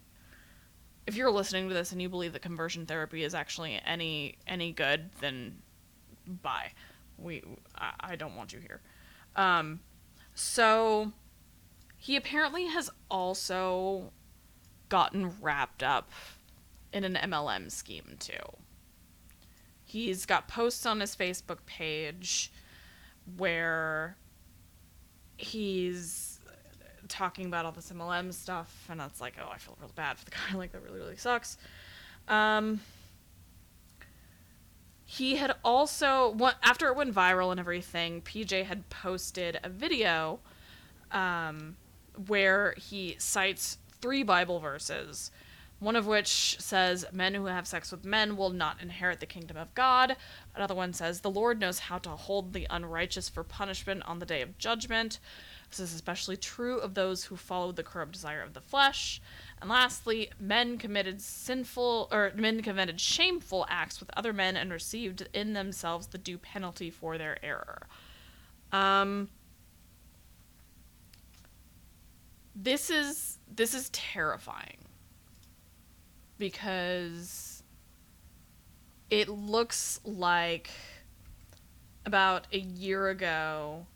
if you're listening to this and you believe that conversion therapy is actually any good, then bye. I don't want you here. So he apparently has also gotten wrapped up in an MLM scheme too. He's got posts on his Facebook page where he's talking about all this MLM stuff, and it's like, oh, I feel real bad for the guy. Like, that really, really sucks. He had also, after it went viral and everything, PJ had posted a video where he cites 3 Bible verses, one of which says, "Men who have sex with men will not inherit the kingdom of God." Another one says, "The Lord knows how to hold the unrighteous for punishment on the day of judgment. This is especially true of those who follow the corrupt desire of the flesh." And lastly, men committed shameful acts with other men and received in themselves the due penalty for their error. This is terrifying, because it looks like about a year ago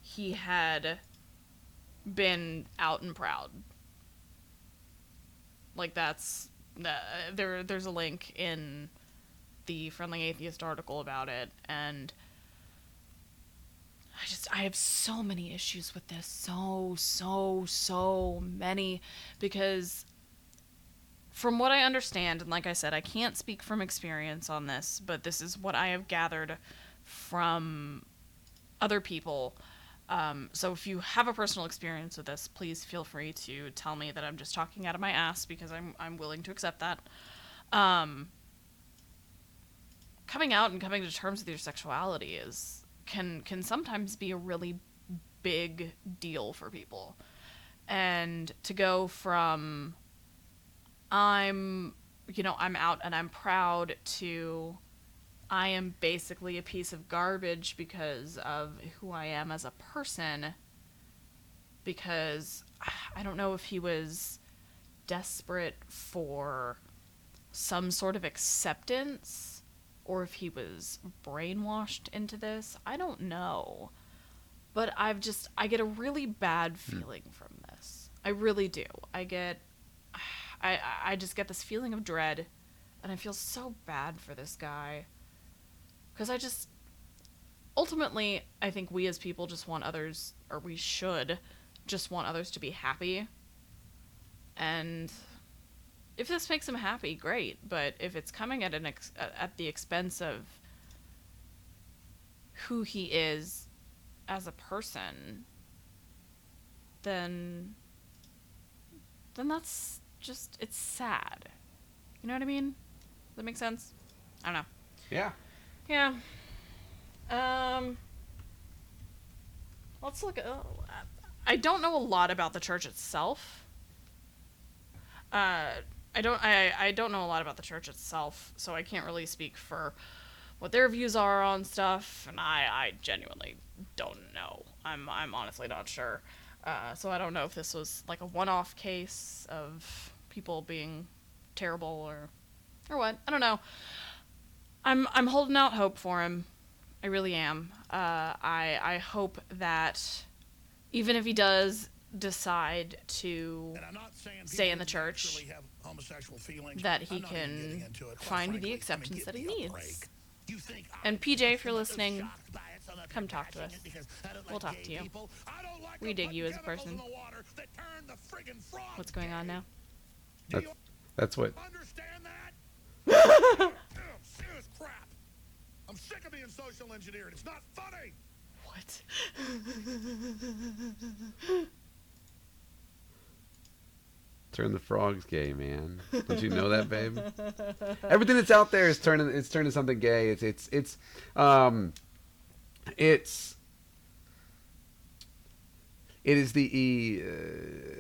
he had been out and proud. Like, that's there's a link in the Friendly Atheist article about it, and I have so many issues with this, so many, because from what I understand, and like I said, I can't speak from experience on this, but this is what I have gathered from other people. So if you have a personal experience with this, please feel free to tell me that I'm just talking out of my ass, because I'm willing to accept that. Coming out and coming to terms with your sexuality can sometimes be a really big deal for people. And to go from I'm out and I'm proud to I am basically a piece of garbage because of who I am as a person, because I don't know if he was desperate for some sort of acceptance or if he was brainwashed into this. I don't know. But I get a really bad feeling from this. I really do. I just get this feeling of dread, and I feel so bad for this guy. Because ultimately, I think we as people just want others, or we should just want others to be happy. And if this makes him happy, great. But if it's coming at at the expense of who he is as a person, then that's just, it's sad. You know what I mean? Does that make sense? I don't know. Yeah. Yeah. Let's look at... I don't know a lot about the church itself. I don't know a lot about the church itself, so I can't really speak for what their views are on stuff, and I genuinely don't know. I'm honestly not sure. So I don't know if this was like a one-off case of people being terrible or what. I don't know. I'm holding out hope for him. I really am. I hope that even if he does decide to stay in the church, that he can find the acceptance that he needs. And PJ, if you're listening, come talk to us. We'll talk to you. We dig you as a person. What's going on now? That's what. Crap. I'm sick of being social engineered. It's not funny. What? Turn the frogs gay, man. Don't you know that, babe? Everything that's out there is turning something gay. It is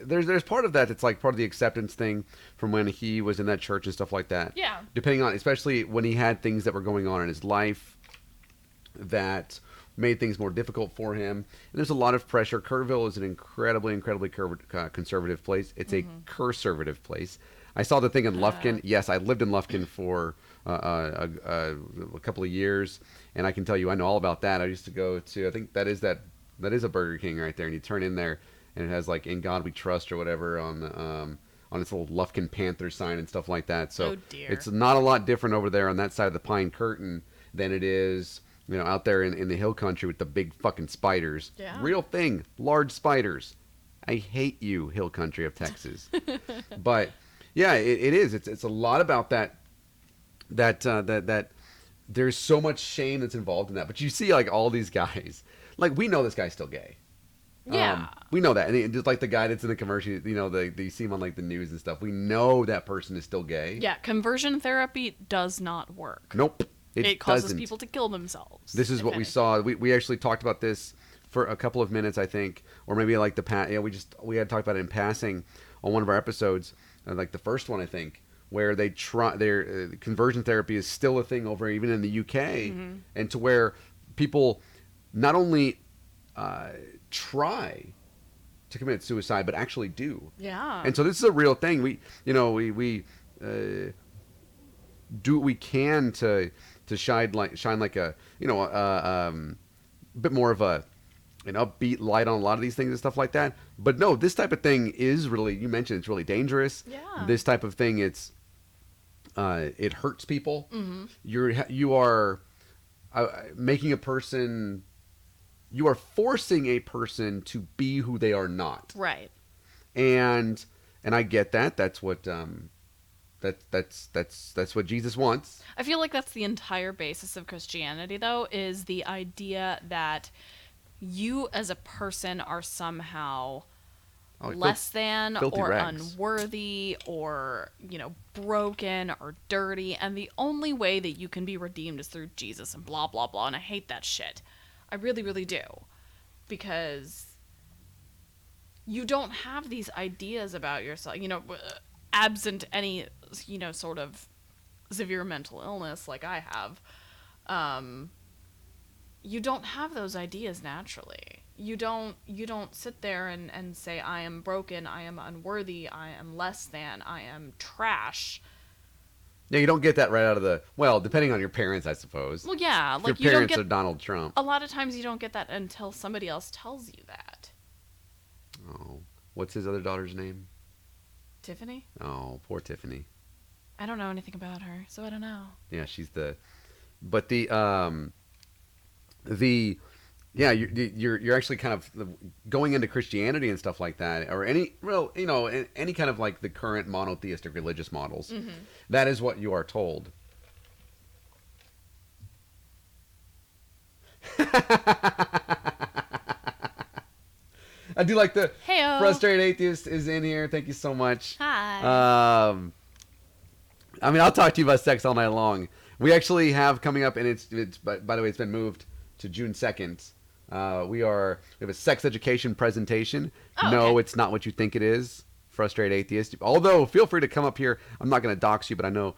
there's part of that that's like part of the acceptance thing from when he was in that church and stuff like that. Yeah. Depending on, especially when he had things that were going on in his life that made things more difficult for him. And there's a lot of pressure. Kerrville is an incredibly conservative place. It's a conservative place. I saw the thing in Lufkin. Yes, I lived in Lufkin for a couple of years, and I can tell you I know all about that. I used to go to, I think that is a Burger King right there, and you turn in there, and it has like "In God We Trust" or whatever on its little Lufkin Panther sign and stuff like that. So it's not a lot different over there on that side of the Pine Curtain than it is, out there in the hill country with the big fucking spiders. Yeah. Real thing, large spiders. I hate you, hill country of Texas. But yeah, it is. It's a lot about that there's so much shame that's involved in that. But you see, like, all these guys, like, we know this guy's still gay. Yeah. We know that. And just like the guy that's in the commercial, you see him on like the news and stuff. We know that person is still gay. Yeah, conversion therapy does not work. Nope. It causes people to kill themselves. This is what we saw. We actually talked about this for a couple of minutes, I think, or maybe like we had talked about it in passing on one of our episodes, like the first one, I think, where they try their conversion therapy is still a thing over even in the UK, and to where people not only try to commit suicide but actually do. Yeah. And so this is a real thing. do what we can to shine like a bit more of an upbeat light on a lot of these things and stuff like that. But no, this type of thing is really, you mentioned, it's really dangerous. Yeah. This type of thing, it hurts people. Mm-hmm. You are making a person, you are forcing a person to be who they are not. Right. And I get that. That's what that's what Jesus wants. I feel like that's the entire basis of Christianity, though, is the idea that you as a person are somehow less than or rags. unworthy or, broken or dirty. And the only way that you can be redeemed is through Jesus and blah, blah, blah. And I hate that shit. I really, really do. Because you don't have these ideas about yourself, absent any, sort of severe mental illness like I have. You don't have those ideas naturally. You don't sit there and say, I am broken, I am unworthy, I am less than, I am trash. Yeah, you don't get that right out of depending on your parents, I suppose. Well, yeah. If like your parents you don't are Donald Trump. A lot of times you don't get that until somebody else tells you that. Oh, what's his other daughter's name? Tiffany? Oh, poor Tiffany. I don't know anything about her, so I don't know. Yeah, you're actually kind of going into Christianity and stuff like that, or any kind of like the current monotheistic religious models. Mm-hmm. That is what you are told. I do like the Heyo. Frustrated Atheist is in here. Thank you so much. Hi. I'll talk to you about sex all night long. We actually have coming up, and it's by the way, it's been moved to June 2nd. We have a sex education presentation. Oh, no, okay. it's not what you think it is. Frustrated Atheist. Although, feel free to come up here. I'm not going to dox you, but I know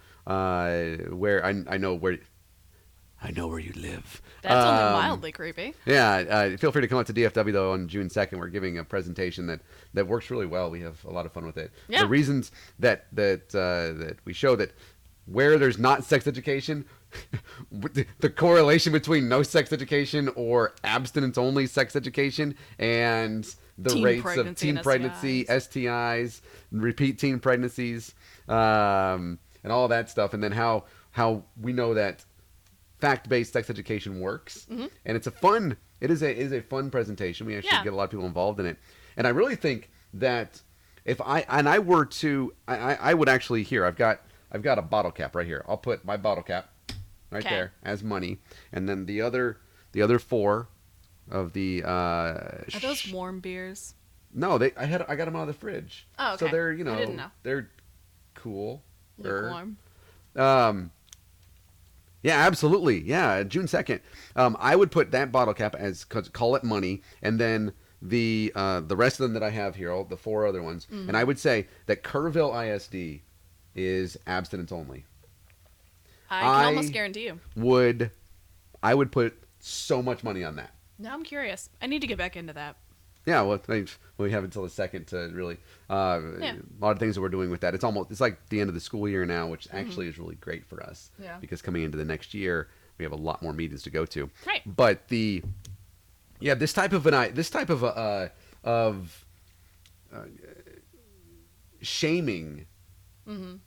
where I know where you live. That's only mildly creepy. Yeah, feel free to come up to DFW though on June 2nd. We're giving a presentation that works really well. We have a lot of fun with it. Yeah. The reasons that we show that where there's not sex education, the correlation between no sex education or abstinence only sex education and the Teen rates of pregnancy teen and pregnancy, STIs, repeat teen pregnancies, and all that stuff, and then how we know that fact-based sex education works. Mm-hmm. And it is a fun presentation. We actually get a lot of people involved in it. And I really think that if I would actually, here, I've got a bottle cap right here. I'll put my bottle cap right there as money. And then the other 4 of the Are those warm beers? No, I got them out of the fridge. Oh, okay. So they're, I didn't know. they're cool. Lukewarm. Yeah, absolutely. Yeah, June 2nd. I would put that bottle cap call it money, and then the rest of them that I have here, all the 4 other ones, and I would say that Kerrville ISD is abstinence only. I can almost guarantee you. I would put so much money on that. Now I'm curious. I need to get back into that. Yeah, well, we have until the 2nd to really. A lot of things that we're doing with that. It's like the end of the school year now, which actually is really great for us. Yeah. Because coming into the next year, we have a lot more meetings to go to. Right. But this type of shaming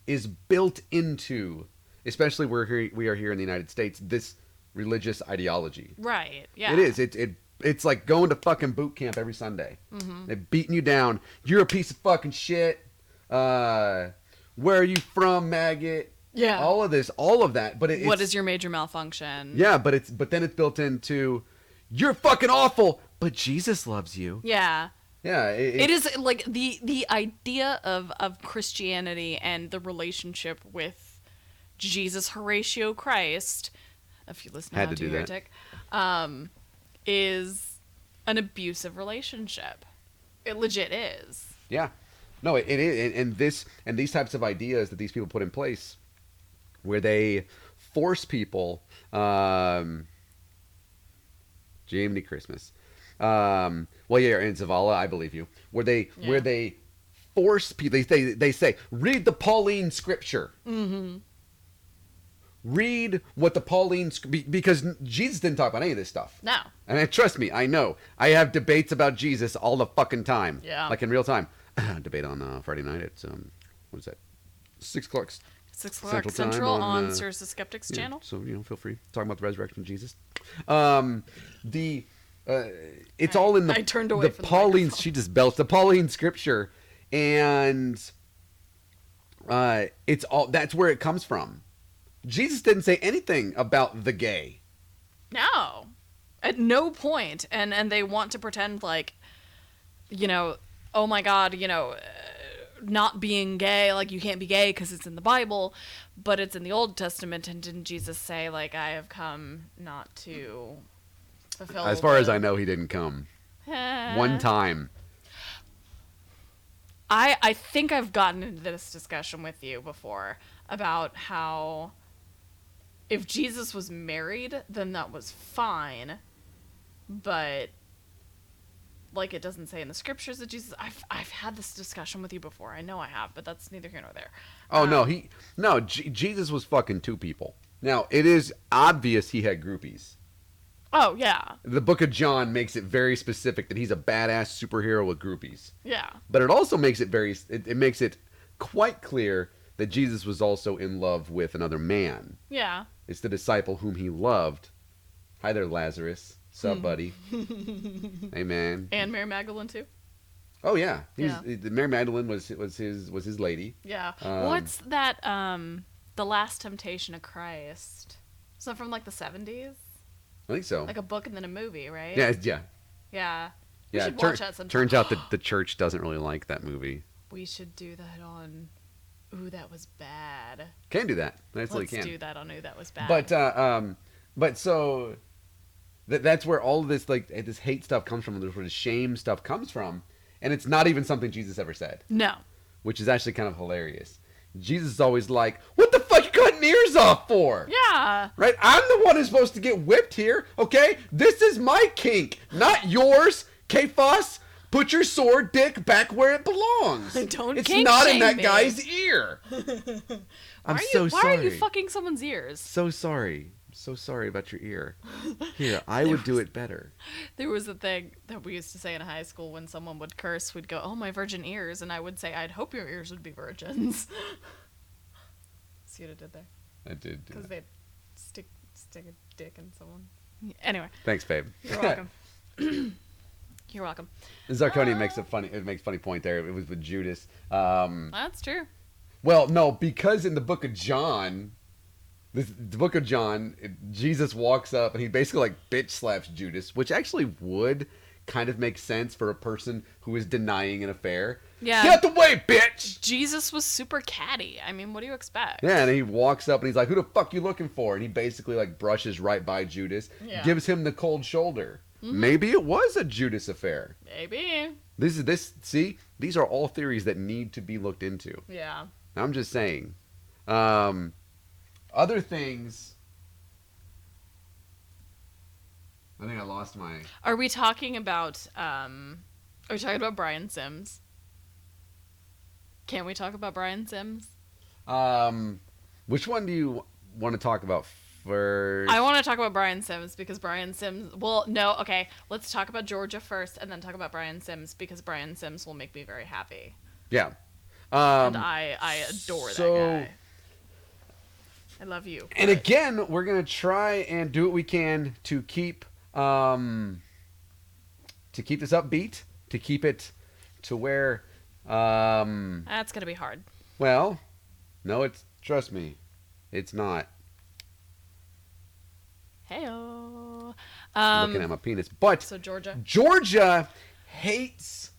is built into, especially we are here in the United States, this religious ideology. Right. Yeah. It is. It's like going to fucking boot camp every Sunday. Mm-hmm. They're beating you down. You're a piece of fucking shit. Where are you from, maggot? Yeah. All of that. But what is your major malfunction? Yeah, but then it's built into, you're fucking awful, but Jesus loves you. Yeah. Yeah. It is like the idea of Christianity and the relationship with Jesus Horatio Christ, if you listen Had to to do that. Heretic, is an abusive relationship. It legit is. Yeah. No, it is. And these types of ideas that these people put in place, where they force people, Jiminy Christmas. Well, yeah, in Zavala, I believe you. Where they force people, they say, read the Pauline scripture. Mm-hmm. Read what the Pauline, because Jesus didn't talk about any of this stuff. No. And trust me, I know. I have debates about Jesus all the fucking time. Yeah. Like in real time. Debate on Friday night at, what is that? 6 o'clock 6 o'clock Central on Sirs the Skeptics channel. So, feel free. Talking about the resurrection of Jesus. It's all in the, I turned away from the Pauline, microphone. she just belts the Pauline scripture. And it's all, that's where it comes from. Jesus didn't say anything about the gay. No. At no point. And they want to pretend like, oh my God, not being gay, like you can't be gay because it's in the Bible, but it's in the Old Testament. And didn't Jesus say, like, I have come not to fulfill As far as I know, he didn't come. One time. I think I've gotten into this discussion with you before about how if Jesus was married, then that was fine, but like it doesn't say in the scriptures that Jesus. I've had this discussion with you before. I know I have, but that's neither here nor there. Oh Jesus was fucking 2 people. Now it is obvious he had groupies. Oh yeah, The book of John makes it very specific that he's a badass superhero with groupies. yeah, But it also makes it it makes it quite clear that Jesus was also in love with another man. yeah. It's the disciple whom he loved. Hi there, Lazarus. Sup, buddy? Hey, man. And Mary Magdalene too. Oh yeah, Yeah. Mary Magdalene was his lady. Yeah. What's that? The Last Temptation of Christ. Is that from like the 70s? I think so. Like a book and then a movie, right? Yeah. Yeah. We Yeah. should watch that sometime. Turns out that the church doesn't really like that movie. We should do that on. Ooh, that was bad. Can do that. Absolutely Let's can. do that on Ooh, that was bad. But so that's where all of this this hate stuff comes from. Where the shame stuff comes from, and it's not even something Jesus ever said, No. which is actually kind of hilarious. Jesus is always like, "What the fuck you cutting ears off for?" Yeah. Right? I'm the one who's supposed to get whipped here. Okay, this is my kink, not yours. K-Foss, put your sword dick back where it belongs. Don't It's kink not in shame that me. guy's ear. I'm so Why sorry. are you fucking someone's ears? So sorry. So sorry about your ear. Here, I would do it better. There was a thing that we used to say in high school when someone would curse, we'd go, "Oh, my virgin ears," and I would say, "I'd hope your ears would be virgins." See what I did there? I did. Because they'd stick a dick in someone. Anyway, Thanks, babe. you're welcome. You're welcome. Zirconia makes a funny point there. It was with Judas. That's true. Well, no, because in the book of John, the book of John, Jesus walks up and he basically like bitch slaps Judas, which actually would kind of make sense for a person who is denying an affair. Yeah. Get out the way, bitch! Jesus was super catty. I mean, what do you expect? Yeah, and he walks up and he's like, "Who the fuck you looking for?" And he basically like brushes right by Judas, Yeah. gives him the cold shoulder. Maybe it was a Judas affair. Maybe. See, these are all theories that need to be looked into. Yeah. I'm just saying. Other things. I think I lost my. Are we talking about Brian Sims? Can we talk about Brian Sims? Which one do you want to talk about first? I want to talk about Brian Sims because Brian Sims. Well, no, okay. Let's talk about Georgia first, and then talk about Brian Sims because Brian Sims will make me very happy. Yeah. And I adore that guy. I love you. And again, we're gonna try and do what we can to keep this upbeat, to keep it to where. That's gonna be hard. Well, no, trust me, it's not. Heyo. Looking at my penis, but So Georgia hates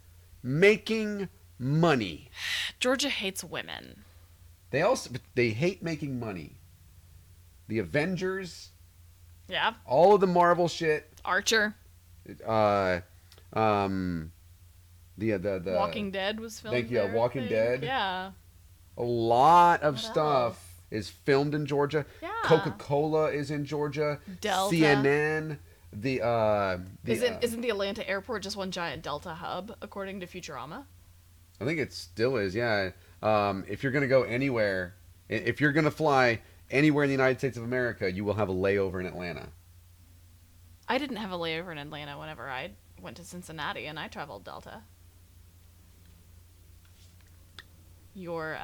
making money. Georgia hates women. They hate making money. The Avengers, Yeah. all of the Marvel shit, Archer. the Walking Dead was filmed. Thank you, there, I Walking think. Dead. Yeah. A lot of What stuff is filmed in Georgia. Yeah. Coca-Cola is in Georgia. Delta. CNN. Isn't the Atlanta airport just one giant Delta hub, according to Futurama? I think it still is. Yeah. If you're gonna go anywhere, if you're gonna fly anywhere in the United States of America, you will have a layover in Atlanta. I didn't have a layover in Atlanta whenever I went to Cincinnati and I traveled Delta. Your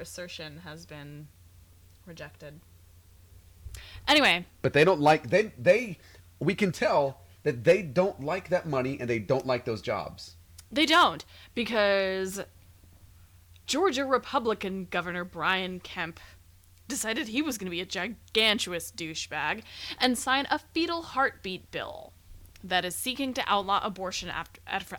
assertion has been rejected. Anyway. But they don't like we can tell that they don't like that money and they don't like those jobs. They don't, because Georgia Republican Governor Brian Kemp decided he was going to be a gigantuous douchebag and sign a fetal heartbeat bill that is seeking to outlaw abortion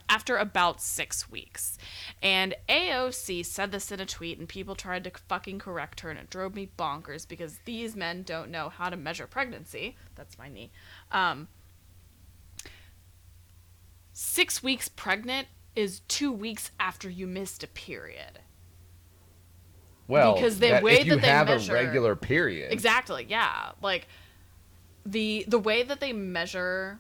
after about 6 weeks. And AOC said this in a tweet, and people tried to fucking correct her, and it drove me bonkers because these men don't know how to measure pregnancy. That's my knee. 6 weeks pregnant is 2 weeks after you missed a period. Well, because the way if you that they have measure, a regular period. Exactly, yeah. Like the way that they measure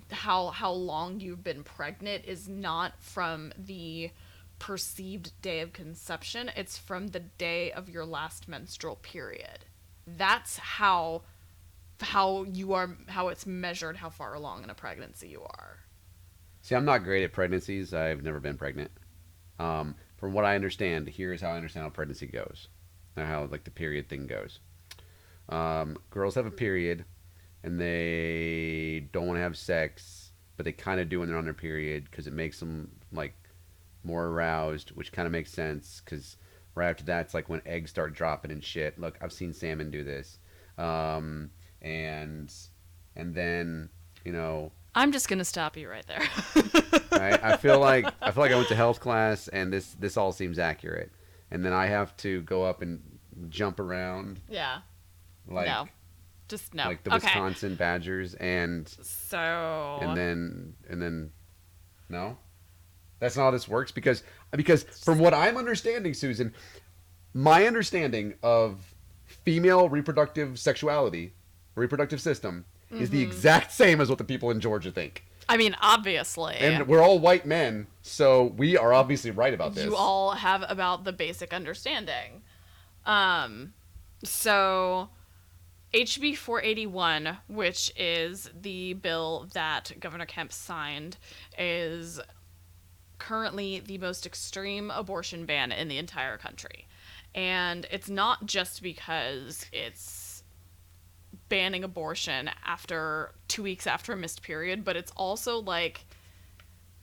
how long you've been pregnant is not from the perceived day of conception, it's from the day of your last menstrual period. That's how it's measured how far along in a pregnancy you are. See, I'm not great at pregnancies. I've never been pregnant. From what I understand, here's how I understand how pregnancy goes. How like the period thing goes. Girls have a period and they don't want to have sex, but they kind of do when they're on their period because it makes them like more aroused, which kind of makes sense because right after that it's like when eggs start dropping and shit. Look, I've seen salmon do this. And then, you know, I'm just gonna stop you right there. right? I feel like I went to health class and this all seems accurate. And then I have to go up and jump around. Yeah. Like no. Just no. Like the Wisconsin Badgers and then no. That's not how this works because from what I'm understanding, Susan, my understanding of female reproductive sexuality, reproductive system is the exact same as what the people in Georgia think. I mean, obviously. And we're all white men, so we are obviously right about this. You all have about the basic understanding. So HB 481, which is the bill that Governor Kemp signed, is currently the most extreme abortion ban in the entire country. And it's not just because it's banning abortion after 2 weeks after a missed period, but it's also like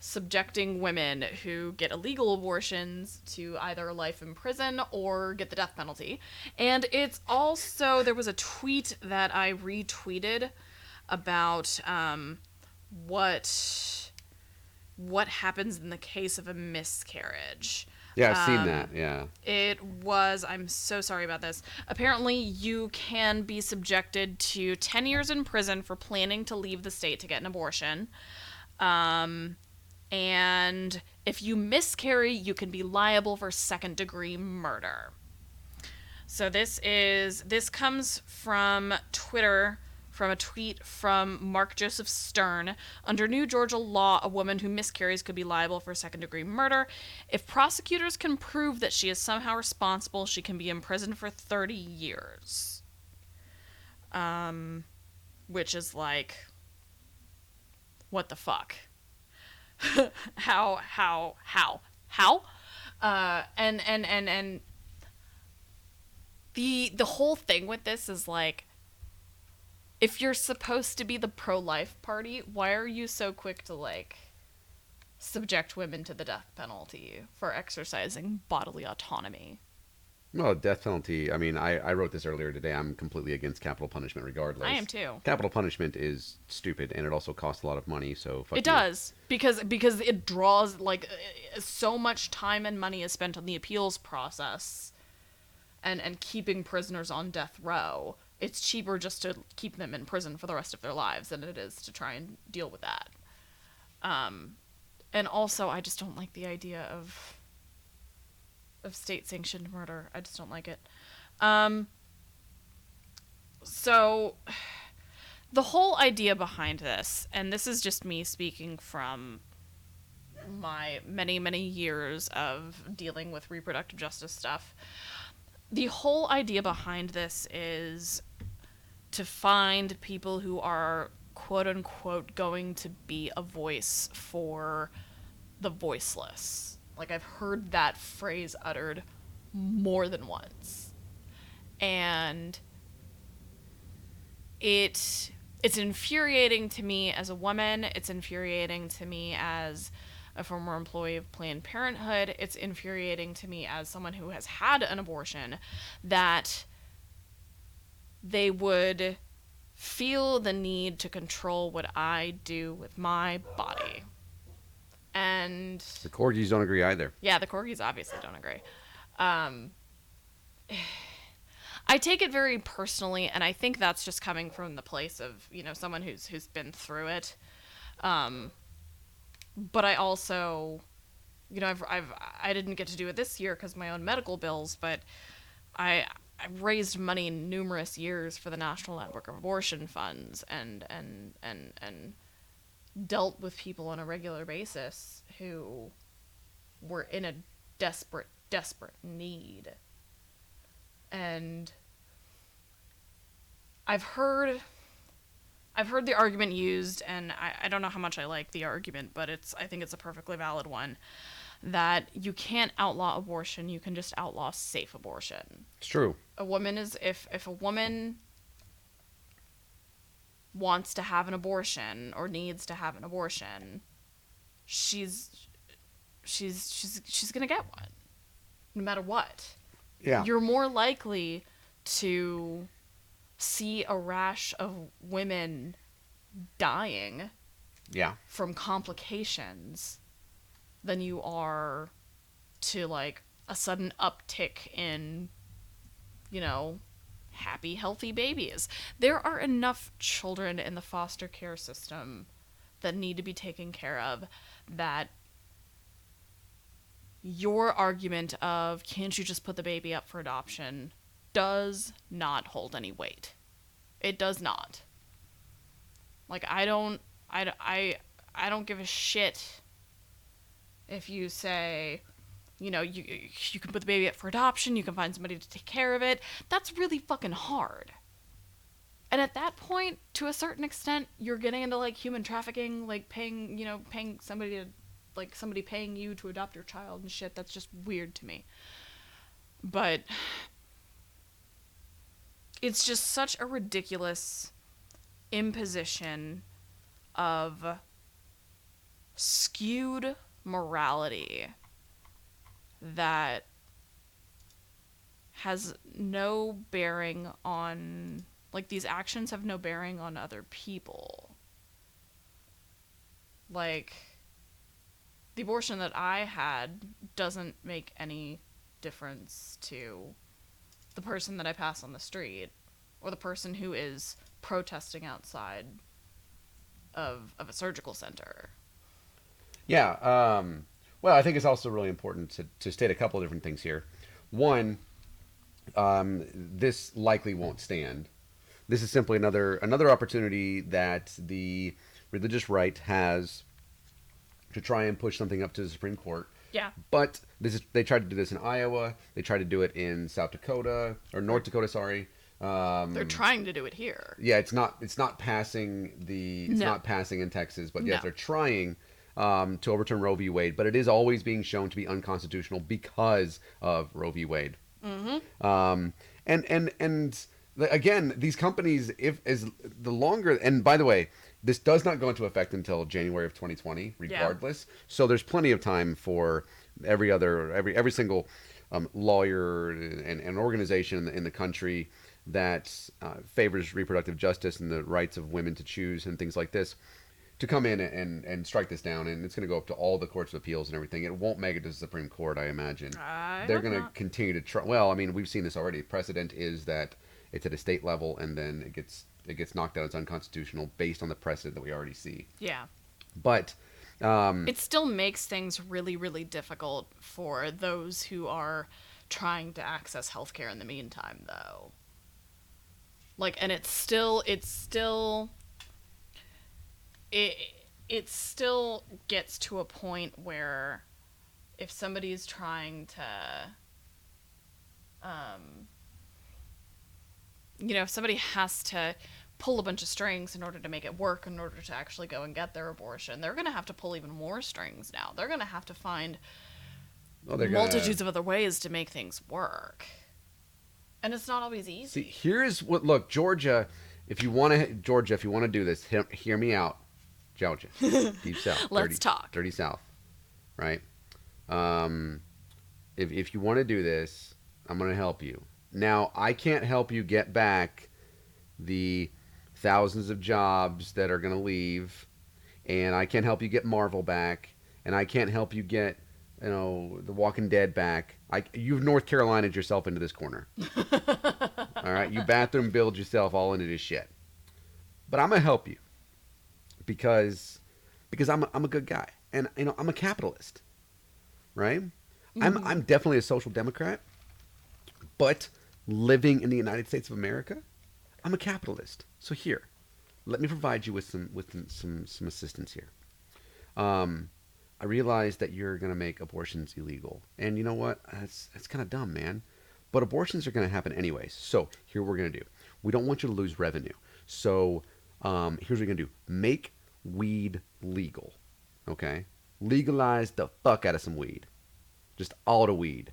subjecting women who get illegal abortions to either life in prison or get the death penalty. And it's also, there was a tweet that I retweeted about what happens in the case of a miscarriage. Yeah, I've seen that, yeah. It was, I'm so sorry about this. Apparently, you can be subjected to 10 years in prison for planning to leave the state to get an abortion. And if you miscarry, you can be liable for second-degree murder. So this comes from Twitter, from a tweet from Mark Joseph Stern. Under new Georgia law, a woman who miscarries could be liable for second-degree murder. If prosecutors can prove that she is somehow responsible, she can be imprisoned for 30 years. Which is like, what the fuck? How? And the whole thing with this is like, if you're supposed to be the pro-life party, why are you so quick to, like, subject women to the death penalty for exercising bodily autonomy? Well, death penalty, I mean, I wrote this earlier today. I'm completely against capital punishment regardless. I am too. Capital punishment is stupid, and it also costs a lot of money, so fuck it does, because it draws, like, so much time and money is spent on the appeals process and keeping prisoners on death row. It's cheaper just to keep them in prison for the rest of their lives than it is to try and deal with that. And also, I just don't like the idea of state-sanctioned murder. I just don't like it. So, the whole idea behind this, and this is just me speaking from my many, many years of dealing with reproductive justice stuff, the whole idea behind this is to find people who are quote unquote going to be a voice for the voiceless. Like, I've heard that phrase uttered more than once. And it's infuriating to me as a woman. It's infuriating to me as a former employee of Planned Parenthood. It's infuriating to me as someone who has had an abortion that they would feel the need to control what I do with my body. And The corgis don't agree either. yeah, the corgis obviously don't agree. I take it very personally, and I think that's just coming from the place of, you know, someone who's been through it. But I also, you know, I didn't get to do it this year because of my own medical bills, but I raised money numerous years for the National Network of Abortion Funds, and dealt with people on a regular basis who were in a desperate need. And I've heard the argument used, and I don't know how much I like the argument, but I think it's a perfectly valid one, that you can't outlaw abortion, you can just outlaw safe abortion. It's true. A woman is, if a woman wants to have an abortion or needs to have an abortion, she's gonna get one, no matter what. Yeah. You're more likely to see a rash of women dying Yeah. from complications than you are to, like, a sudden uptick in, you know, happy, healthy babies. There are enough children in the foster care system that need to be taken care of, that your argument of can't you just put the baby up for adoption does not hold any weight. It does not. Like, I don't give a shit if you say, you know, you can put the baby up for adoption, you can find somebody to take care of it. That's really fucking hard. And at that point, to a certain extent, you're getting into, like, human trafficking, like paying somebody to, like, somebody paying you to adopt your child and shit. That's just weird to me. But it's just such a ridiculous imposition of skewed morality that has no bearing on, like, these actions have no bearing on other people. Like, the abortion that I had doesn't make any difference to the person that I pass on the street or the person who is protesting outside of a surgical center. Yeah. Well, I think it's also really important to state a couple of different things here. One, this likely won't stand. This is simply another opportunity that the religious right has to try and push something up to the Supreme Court. Yeah. But they tried to do this in Iowa. They tried to do it in South Dakota or North Dakota. Sorry. They're trying to do it here. Yeah, it's not passing not passing in Texas, but yes, they're trying to overturn Roe v. Wade. But it is always being shown to be unconstitutional because of Roe v. Wade. Mm-hmm. And again, these companies, and by the way, this does not go into effect until January of 2020, regardless. Yeah. So there's plenty of time for every single lawyer and organization in the country that favors reproductive justice and the rights of women to choose and things like this to come in and strike this down. And it's going to go up to all the courts of appeals and everything. It won't make it to the Supreme Court, I imagine. They're going to continue to try. Well, I mean, we've seen this already. Precedent is that it's at a state level and then it gets knocked out as unconstitutional based on the precedent that we already see. Yeah. But it still makes things really, really difficult for those who are trying to access healthcare in the meantime, though. Like, and it still gets to a point where if somebody's trying to If somebody has to pull a bunch of strings in order to make it work, in order to actually go and get their abortion, they're going to have to pull even more strings now. They're going to have to find multitudes of other ways to make things work. And it's not always easy. See, here's what, look, Georgia, if you want to do this, hear me out. Georgia, deep south. Let's talk. Dirty south, right? If you want to do this, I'm going to help you. Now, I can't help you get back the thousands of jobs that are going to leave, and I can't help you get Marvel back, and I can't help you get, The Walking Dead back. You've North Carolinaed yourself into this corner. All right? You bathroom build yourself all into this shit. But I'm going to help you because I'm a good guy, and I'm a capitalist, right? Mm-hmm. I'm definitely a social democrat, but living in the United States of America, I'm a capitalist. So here, let me provide you with some assistance here. I realize that you're going to make abortions illegal. And you know what? That's kind of dumb, man. But abortions are going to happen anyways. So here we're going to do. We don't want you to lose revenue. So here's what you're going to do. Make weed legal. Okay? Legalize the fuck out of some weed. Just all the weed.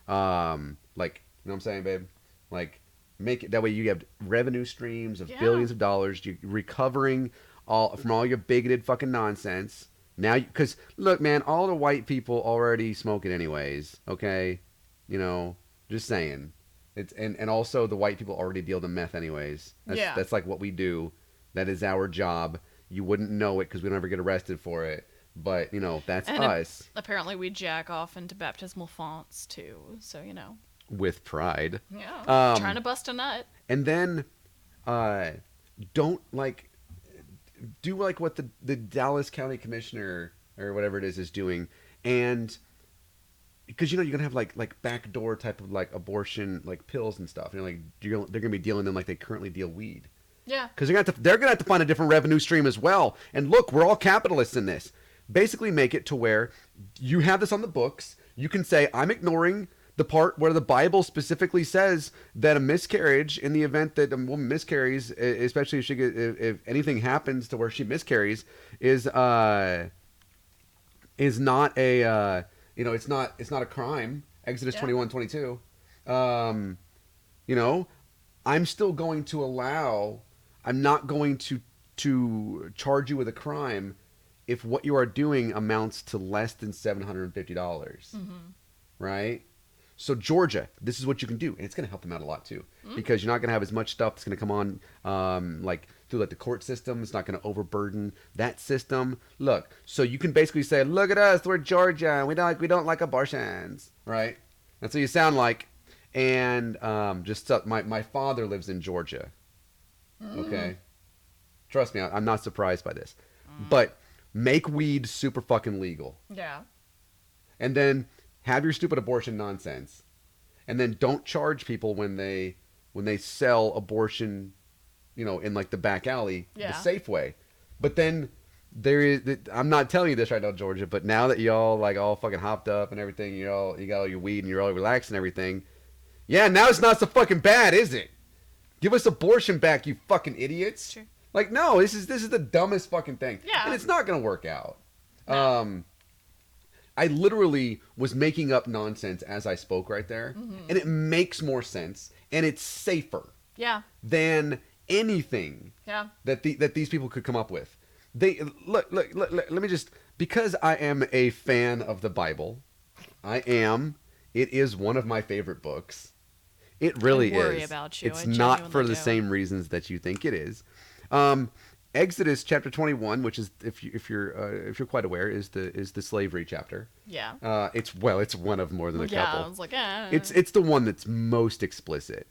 You know what I'm saying, babe? Like, make it that way you have revenue streams of billions of dollars. You're recovering from all your bigoted fucking nonsense. Now, because look, man, all the white people already smoke it anyways. Okay, just saying. It's and also the white people already deal the meth anyways. That's like what we do. That is our job. You wouldn't know it because we don't ever get arrested for it. But that's us. Apparently, we jack off into baptismal fonts too. So with pride. Yeah, trying to bust a nut. And then, don't do what the Dallas County Commissioner or whatever it is doing, and because you're gonna have like backdoor type of abortion pills and stuff. They're gonna be dealing them like they currently deal weed. Yeah. Because they're gonna have to find a different revenue stream as well. And look, we're all capitalists in this. Basically, make it to where you have this on the books. You can say, I'm ignoring the part where the Bible specifically says that a miscarriage, in the event that a woman miscarries, especially if anything happens to where she miscarries, is not it's not a crime. Exodus 21:22. I'm still going to allow. I'm not going to charge you with a crime if what you are doing amounts to less than $750. Mm-hmm. Right? So Georgia, this is what you can do, and it's going to help them out a lot too, because you're not going to have as much stuff that's going to come on through the court system. It's not going to overburden that system. Look, so you can basically say, "Look at us, we're Georgia. We don't like abortions," right? That's what you sound like. And my father lives in Georgia. Okay, trust me, I'm not surprised by this, but make weed super fucking legal. Yeah, and then have your stupid abortion nonsense, and then don't charge people when they sell abortion, in the back alley, the safe way. But then I'm not telling you this right now, Georgia, but now that y'all all fucking hopped up and everything, you got all your weed and you're all relaxed and everything. Yeah, now it's not so fucking bad, is it? Give us abortion back, you fucking idiots. Sure. No, this is the dumbest fucking thing. Yeah. And it's not gonna work out. No. I literally was making up nonsense as I spoke right there, and it makes more sense, and it's safer than anything that these people could come up with. They look. Let me just, because I am a fan of the Bible, it is one of my favorite books. It really is. I worry about you. It's not for the same reasons that you think it is. Exodus chapter 21, which is, if you're quite aware, is the slavery chapter. Yeah. It's one of more than a couple. Yeah, I was like, It's the one that's most explicit.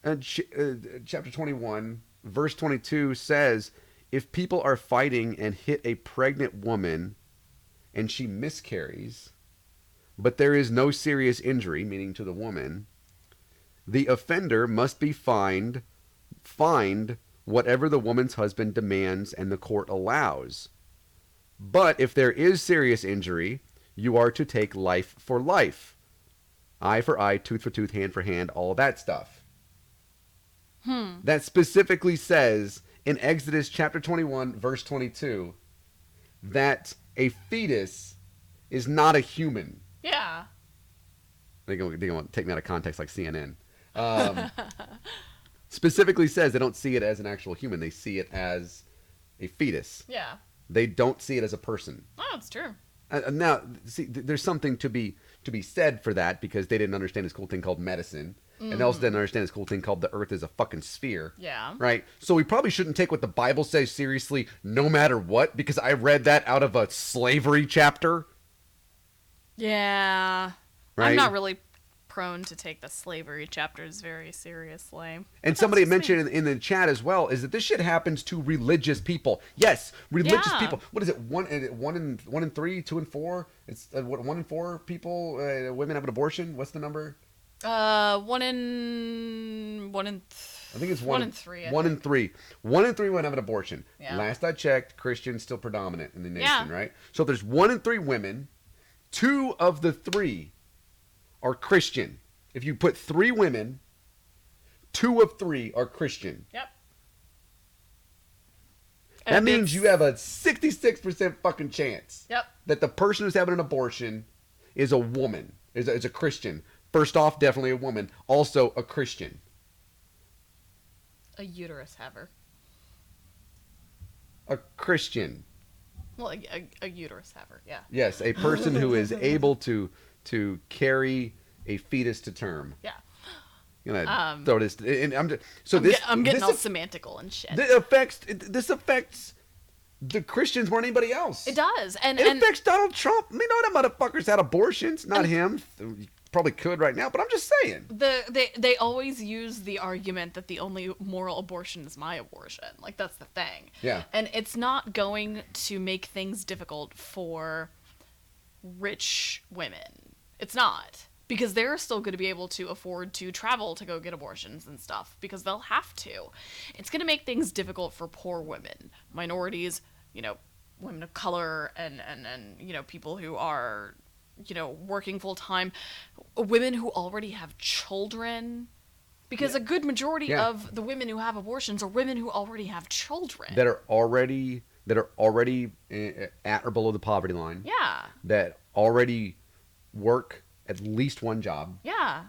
Chapter 21, verse 22 says, if people are fighting and hit a pregnant woman, and she miscarries, but there is no serious injury, meaning to the woman, the offender must be fined whatever the woman's husband demands and the court allows. But if there is serious injury, you are to take life for life. eye for eye, tooth for tooth, hand for hand, all of that stuff. That specifically says in Exodus chapter 21, verse 22, that a fetus is not a human. Yeah. They're going to take me out of context like CNN. Specifically says they don't see it as an actual human. They see it as a fetus. Yeah. They don't see it as a person. Oh, it's true. Now, see, there's something to be said for that, because they didn't understand this cool thing called medicine. And they also didn't understand this cool thing called the earth is a fucking sphere. Yeah. Right? So we probably shouldn't take what the Bible says seriously no matter what, because I read that out of a slavery chapter. Yeah. Right? I'm not really prone to take the slavery chapters very seriously. And somebody mentioned in the chat as well is that this shit happens to religious people. Yes, religious Yeah. people. What is it? One in 3, 2 in 4. It's what, 1 in 4 people, women have an abortion. What's the number? One in I think it's 1 in 3. 1 in 3. 1 in 3 women have an abortion. Yeah. Last I checked, Christians still predominant in the nation, Yeah. right? So if there's 1 in 3 women, 2 of the 3 are Christian. If you put 3 women, 2 of 3 are Christian. Yep. That And means it's- you have a 66% fucking chance Yep. that the person who's having an abortion is a woman, is a Christian. First off, definitely a woman. Also a Christian. A uterus haver. A Christian. Well, a uterus haver. Yeah. Yes, a person who is able to carry a fetus to term. Yeah. I'm gonna throw this. And I'm just, so I'm, this. I'm getting this all aff- semantical and shit. This affects the Christians more than anybody else. It does, and It affects Donald Trump. I mean, no, that motherfucker's had abortions. Not And- him. He probably could right now, but I'm just saying. they always use the argument that the only moral abortion is my abortion. Like, that's the thing. Yeah. And it's not going to make things difficult for rich women. It's not. Because they're still going to be able to afford to travel to go get abortions and stuff, because they'll have to. It's going to make things difficult for poor women, minorities, women of color, and people who are, working full time, women who already have children. Because a good majority Yeah. of the women who have abortions are women who already have children. That are already at or below the poverty line. Yeah. That already work at least one job. Yeah.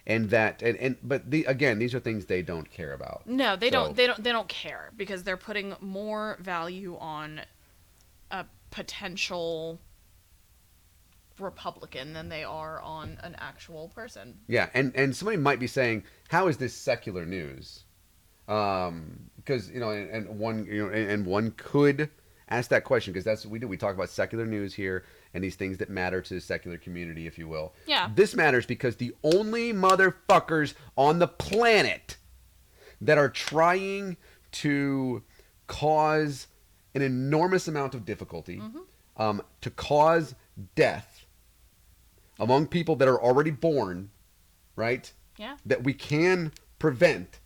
Again, these are things they don't care about. No, they So- don't care, because they're putting more value on a potential Republican than they are on an actual person. Yeah, and somebody might be saying, how is this secular news? Because one could ask that question, because that's what we do. We talk about secular news here and these things that matter to the secular community, if you will. Yeah. This matters because the only motherfuckers on the planet that are trying to cause an enormous amount of difficulty, to cause death among people that are already born, right? Yeah. That we can prevent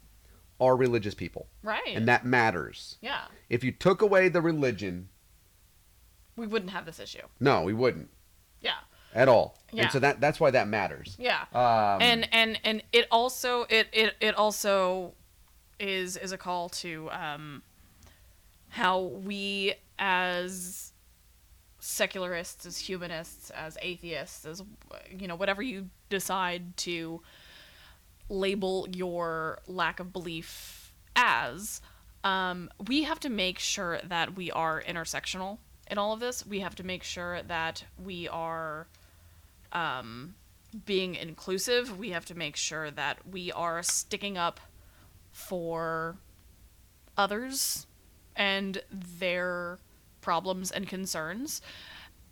are religious people. Right. And that matters. Yeah. If you took away the religion, We wouldn't have this issue. no, we wouldn't Yeah. at all. Yeah. And so that's why that matters. Yeah. Um, And it also is a call to how we, as secularists, as humanists, as atheists, as whatever you decide to label your lack of belief as, we have to make sure that we are intersectional in all of this. We have to make sure that we are being inclusive. We have to make sure that we are sticking up for others and their problems and concerns.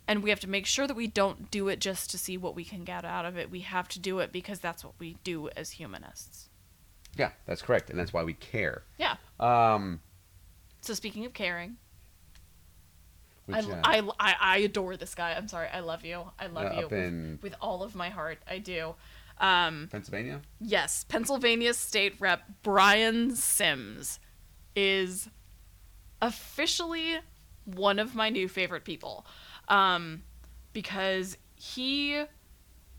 And we have to make sure that we don't do it just to see what we can get out of it. We have to do it because that's what we do as humanists. yeah, that's correct. And that's why we care. Yeah. Um, So speaking of caring, which, I adore this guy. I'm sorry. I love you. I love you up in with all of my heart. I do. Pennsylvania? Yes, Pennsylvania State Rep Brian Sims is officially one of my new favorite people, because he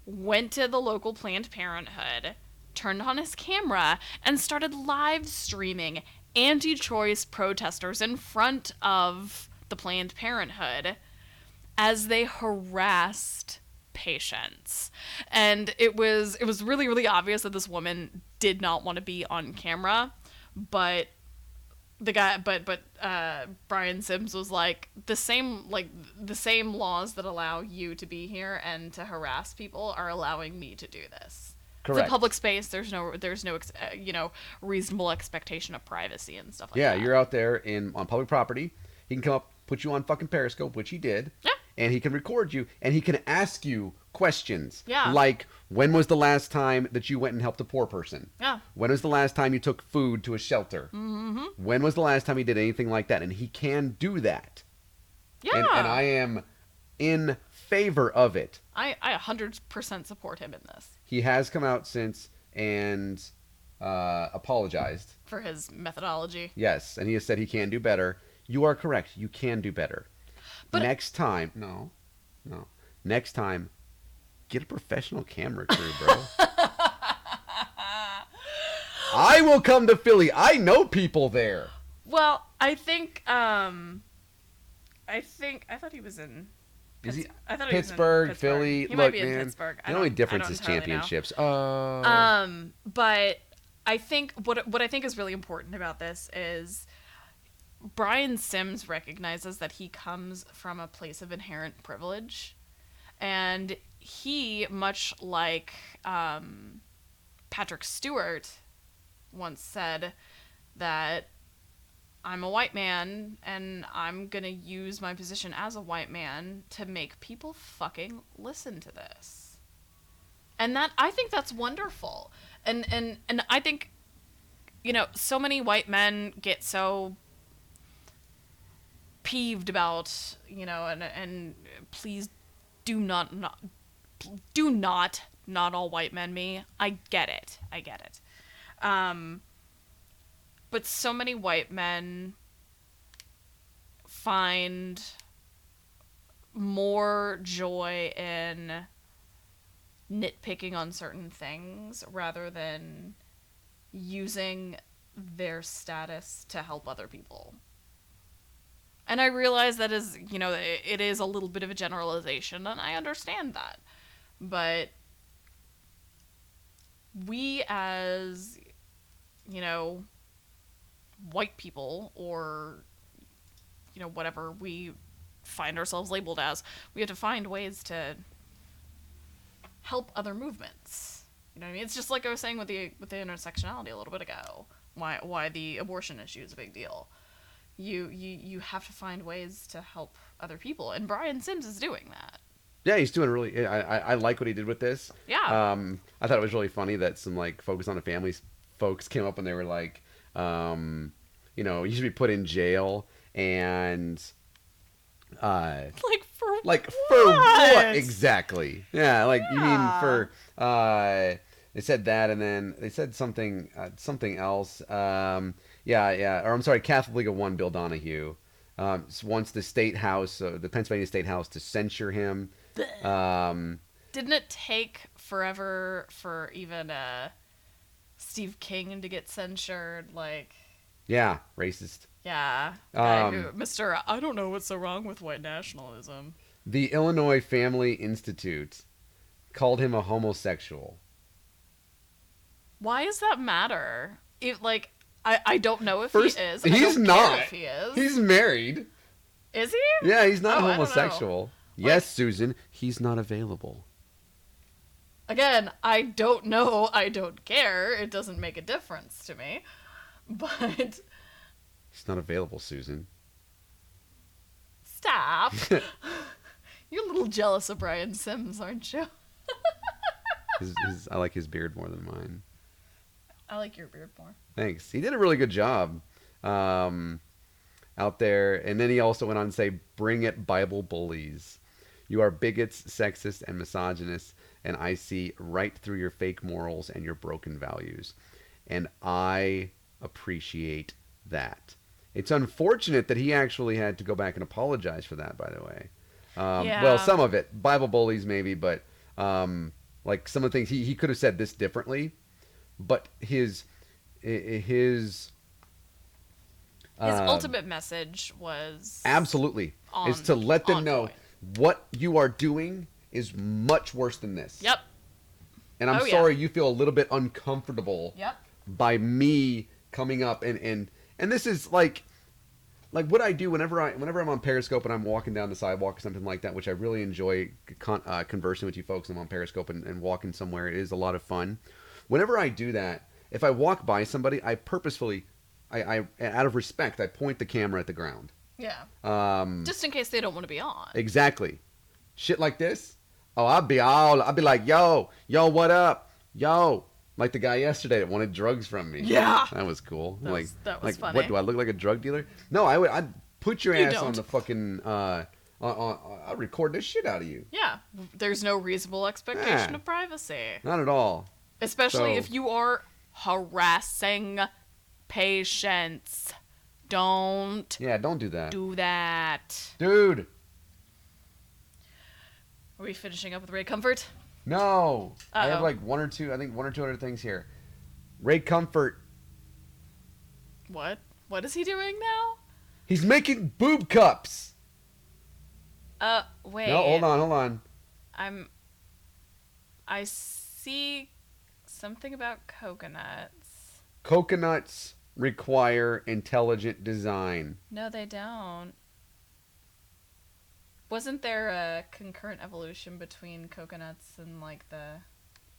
went to the local Planned Parenthood, turned on his camera, and started live streaming anti-choice protesters in front of the Planned Parenthood as they harassed patients. And it was really, really obvious that this woman did not want to be on camera, but Brian Sims was like, the same laws that allow you to be here and to harass people are allowing me to do this. Correct. It's a public space. There's no reasonable expectation of privacy and stuff like that. Yeah, you're out there on public property. He can come up, put you on fucking Periscope, which he did. Yeah. And he can record you, and he can ask you questions. Yeah. Like, when was the last time that you went and helped a poor person? Yeah. When was the last time you took food to a shelter? Mm-hmm. When was the last time you did anything like that? And he can do that. Yeah. And I am in favor of it. I 100% support him in this. He has come out since and apologized. For his methodology. Yes, and he has said he can do better. You are correct. You can do better. But next time, no. Next time, get a professional camera crew, bro. I will come to Philly. I know people there. Well, I thought he was in. Is he? I thought Pittsburgh, he was in Pittsburgh. Philly. He might Look, be in man. Pittsburgh. The only difference is entirely know. championships. But I think what I think is really important about this is Brian Sims recognizes that he comes from a place of inherent privilege, and he, much like Patrick Stewart once said, that I'm a white man and I'm gonna use my position as a white man to make people fucking listen to this. And that, I think that's wonderful. And I think, so many white men get so peeved about, and please do not all white men me. I get it. But so many white men find more joy in nitpicking on certain things rather than using their status to help other people. And I realize that is, it is a little bit of a generalization, and I understand that. But we as, white people, or, whatever we find ourselves labeled as, we have to find ways to help other movements. You know what I mean? It's just like I was saying with the intersectionality a little bit ago. Why the abortion issue is a big deal. You have to find ways to help other people, and Brian Sims is doing that. Yeah, he's doing really. I like what he did with this. Yeah. I thought it was really funny that some Focus on the Family folks came up and they were like, you should be put in jail, and for what exactly? Yeah, you mean for they said that, and then they said something else. Or I'm sorry, Catholic League of One, Bill Donahue wants the state house, the Pennsylvania State House, to censure him. Didn't it take forever for even Steve King to get censured? Yeah, racist. Yeah, Mr. I don't know what's so wrong with white nationalism. The Illinois Family Institute called him a homosexual. Why does that matter? I don't know if First, he is. He's not. If he is. He's married. Is he? Yeah, he's not Oh, homosexual. Yes, Susan, he's not available. Again, I don't know. I don't care. It doesn't make a difference to me. But he's not available, Susan. Stop. You're a little jealous of Brian Sims, aren't you? I like his beard more than mine. I like your beard more. Thanks. He did a really good job out there. And then he also went on to say, "Bring it, Bible bullies. You are bigots, sexist, and misogynists, and I see right through your fake morals and your broken values." And I appreciate that. It's unfortunate that he actually had to go back and apologize for that, by the way. Yeah. Well, some of it. Bible bullies, maybe, but Like some of the things he could have said this differently, but his ultimate message was absolutely is to let them know point. what you are doing is much worse than this. Yep. And I'm sorry you feel a little bit uncomfortable Yep. by me coming up and this is like what I do whenever I'm on Periscope and I'm walking down the sidewalk or something like that, which I really enjoy conversing with you folks. I'm on Periscope and walking somewhere. It is a lot of fun. Whenever I do that, if I walk by somebody, I purposefully, I out of respect, I point the camera at the ground. Yeah. Just in case they don't want to be on. Exactly. Shit like this. Oh, I'll be like, yo, what up? Yo. Like the guy yesterday that wanted drugs from me. Yeah. That was cool. That was funny. What, do I look like a drug dealer? No, I'd put your ass on the fucking, I'll record this shit out of you. Yeah. There's no reasonable expectation of privacy. Not at all. Especially if you are harassing patients. Don't do that. do that. Dude. Are we finishing up with Ray Comfort? No. I have Uh-oh. like one or two other things here. Ray Comfort. What? What is he doing now? He's making boob cups. Wait. No, hold on. I see something about coconuts. Coconuts require intelligent design. No, they don't. Wasn't there a concurrent evolution between coconuts and like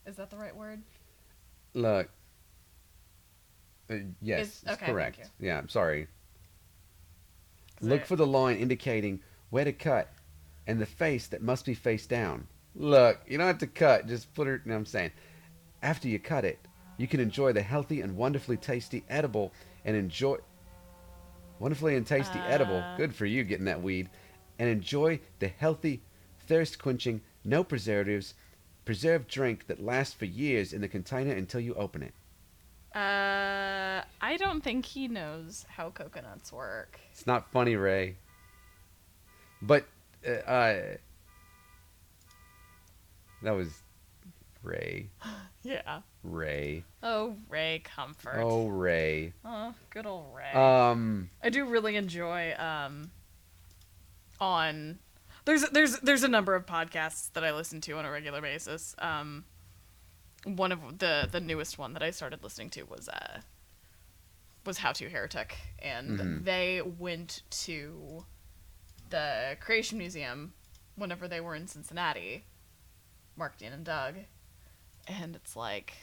is that the right word? Look. Yes, it's okay, correct. thank Yeah, I'm sorry. Look for the line indicating where to cut and the face that must be face down. Look, you don't have to cut. Just put it, you know what I'm saying. After you cut it, you can enjoy the healthy and wonderfully tasty edible and enjoy... Wonderfully and tasty edible. Good for you getting that weed. And enjoy the healthy, thirst-quenching, no preservatives, preserved drink that lasts for years in the container until you open it. I don't think he knows how coconuts work. It's not funny, Ray. But, that was Ray. Yeah. Ray. Oh, Ray Comfort. Oh, Ray. Oh, good old Ray. I do really enjoy, on... There's a number of podcasts that I listen to on a regular basis. One of the newest one that I started listening to was How To Heretic, and they went to the Creation Museum whenever they were in Cincinnati, Mark, Dan, and Doug, and it's like,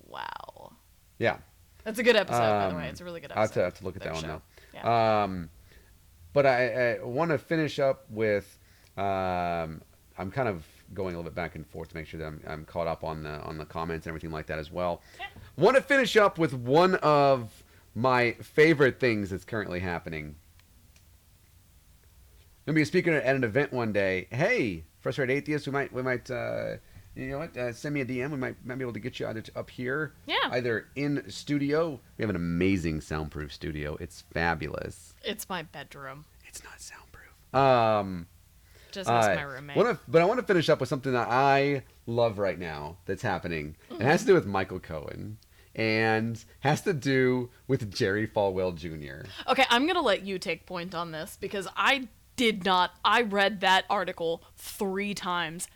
wow. Yeah. That's a good episode, by the way. It's a really good episode. I'll have to look at that one, though. Yeah. But I want to finish up with, I'm kind of going a little bit back and forth to make sure that I'm caught up on the comments and everything like that as well. Yeah. Want to finish up with one of my favorite things that's currently happening. Gonna be a speaker at an event one day. Hey, frustrated atheists, we might you know what? Send me a DM. We might be able to get you either up here, either in studio. We have an amazing soundproof studio. It's fabulous. It's my bedroom. It's not soundproof. Just ask my roommate. But I want to finish up with something that I love right now that's happening. It has to do with Michael Cohen and has to do with Jerry Falwell Jr. Okay, I'm going to let you take point on this because I read that article 3 times,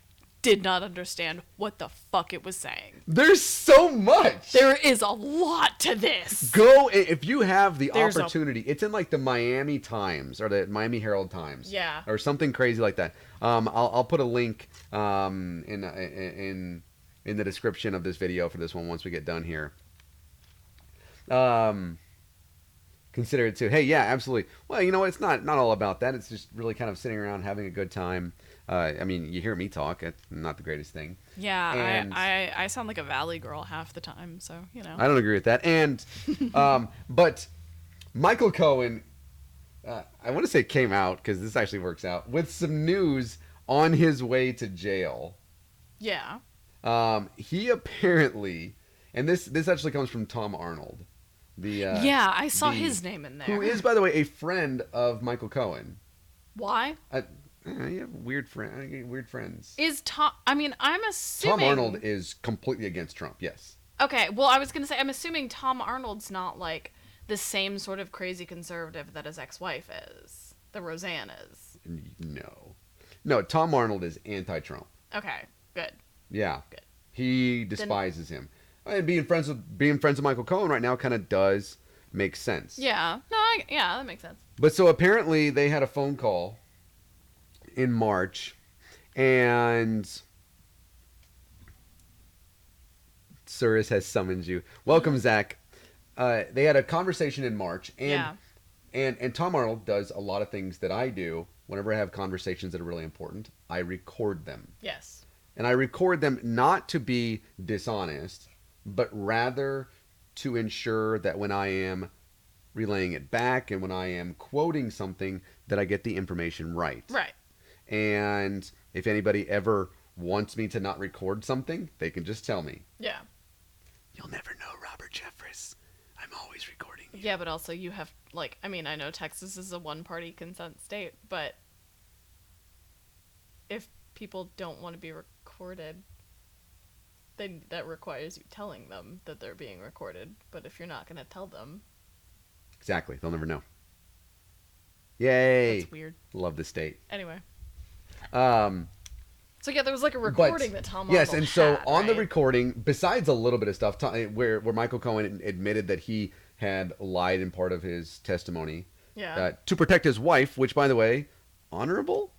did not understand what the fuck it was saying. There's so much. There is a lot to this. Go, if you have the opportunity. It's in like the Miami Times or the Miami Herald Times. Yeah. Or something crazy like that. I'll put a link in the description of this video for this one once we get done here. Consider it too. Hey, yeah, absolutely. Well, you know what? It's not all about that. It's just really kind of sitting around having a good time. I mean, you hear me talk. It's not the greatest thing. Yeah, and I sound like a valley girl half the time, so, you know. I don't agree with that. And, but Michael Cohen, I want to say came out, because this actually works out, with some news on his way to jail. Yeah. He apparently, and this actually comes from Tom Arnold. Yeah, I saw his name in there. Who is, by the way, a friend of Michael Cohen. Why? You have weird friends. Is Tom? I mean, I'm assuming Tom Arnold is completely against Trump. Yes. Okay, well, I was gonna say I'm assuming Tom Arnold's not like the same sort of crazy conservative that his ex-wife is, that Roseanne is. No. Tom Arnold is anti-Trump. Okay, good. Yeah. Good. He despises him. And being friends with Michael Cohen right now kind of does make sense. Yeah. No. Yeah, that makes sense. But so apparently they had a phone call in March, and Cirrus has summoned you. Welcome, Zach. They had a conversation in March, and Tom Arnold does a lot of things that I do. Whenever I have conversations that are really important, I record them. Yes. And I record them not to be dishonest, but rather to ensure that when I am relaying it back and when I am quoting something, that I get the information right. Right. And if anybody ever wants me to not record something, they can just tell me. Yeah. You'll never know, Robert Jeffress. I'm always recording you. Yeah, but also you have, like, I mean, I know Texas is a one-party consent state, but if people don't want to be recorded, then that requires you telling them that they're being recorded. But if you're not going to tell them... Exactly. They'll never know. Yay. That's weird. Love the state. Anyway. So yeah, there was like a recording that Tom Arnold yes, and so had, on the right? recording, besides a little bit of stuff where Michael Cohen admitted that he had lied in part of his testimony, to protect his wife, which, by the way, honorable.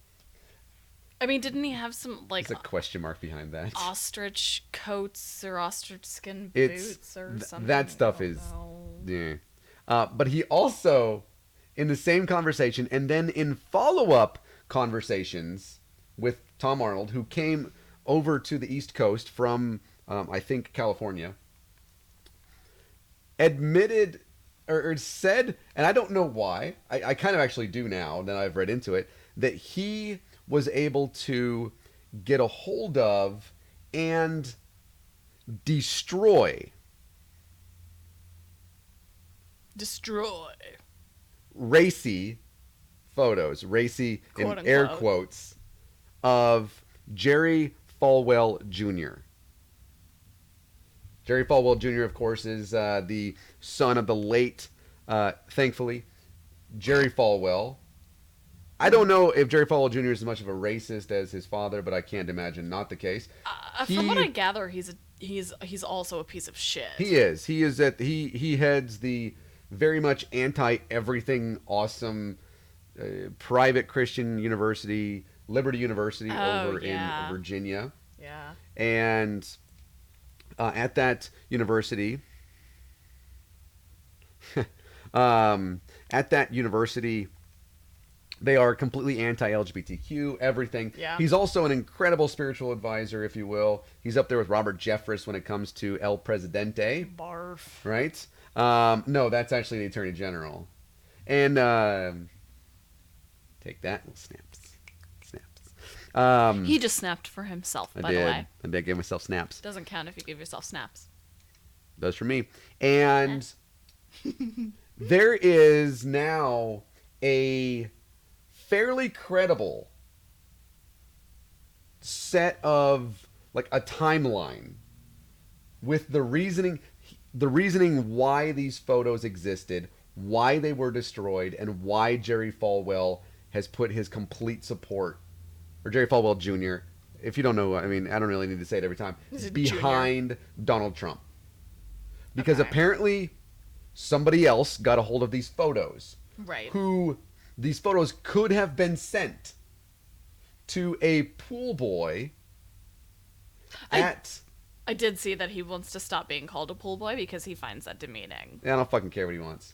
I mean, didn't he have some like There's a question mark behind that. Ostrich coats or ostrich skin boots or something? That stuff is yeah. But he also, in the same conversation, and then in follow-up conversations with Tom Arnold, who came over to the East Coast from, I think, California, admitted or said, and I don't know why, I kind of actually do now that I've read into it, that he was able to get a hold of and destroy racy photos, racy in air quotes, of Jerry Falwell Jr. Jerry Falwell Jr., of course, is the son of the late, thankfully, Jerry Falwell. I don't know if Jerry Falwell Jr. is as much of a racist as his father, but I can't imagine not the case. From what I gather, he's also a piece of shit. He is. He heads the very much anti-everything awesome private Christian university, Liberty University, over in Virginia. Yeah. And at that university, they are completely anti-LGBTQ, everything. Yeah. He's also an incredible spiritual advisor, if you will. He's up there with Robert Jeffress when it comes to El Presidente. Barf. Right? No, that's actually the Attorney General. And take that, little snaps. He just snapped for himself, by the way. I did give myself snaps. Doesn't count if you give yourself snaps. Does for me. And there is now a fairly credible set of, like, a timeline with the reasoning why these photos existed, why they were destroyed, and why Jerry Falwell has put his complete support, or Jerry Falwell Jr., if you don't know, I mean, I don't really need to say it every time, behind Donald Trump. Because apparently somebody else got a hold of these photos. Right. These photos could have been sent to a pool boy at... I did see that he wants to stop being called a pool boy because he finds that demeaning. I don't fucking care what he wants.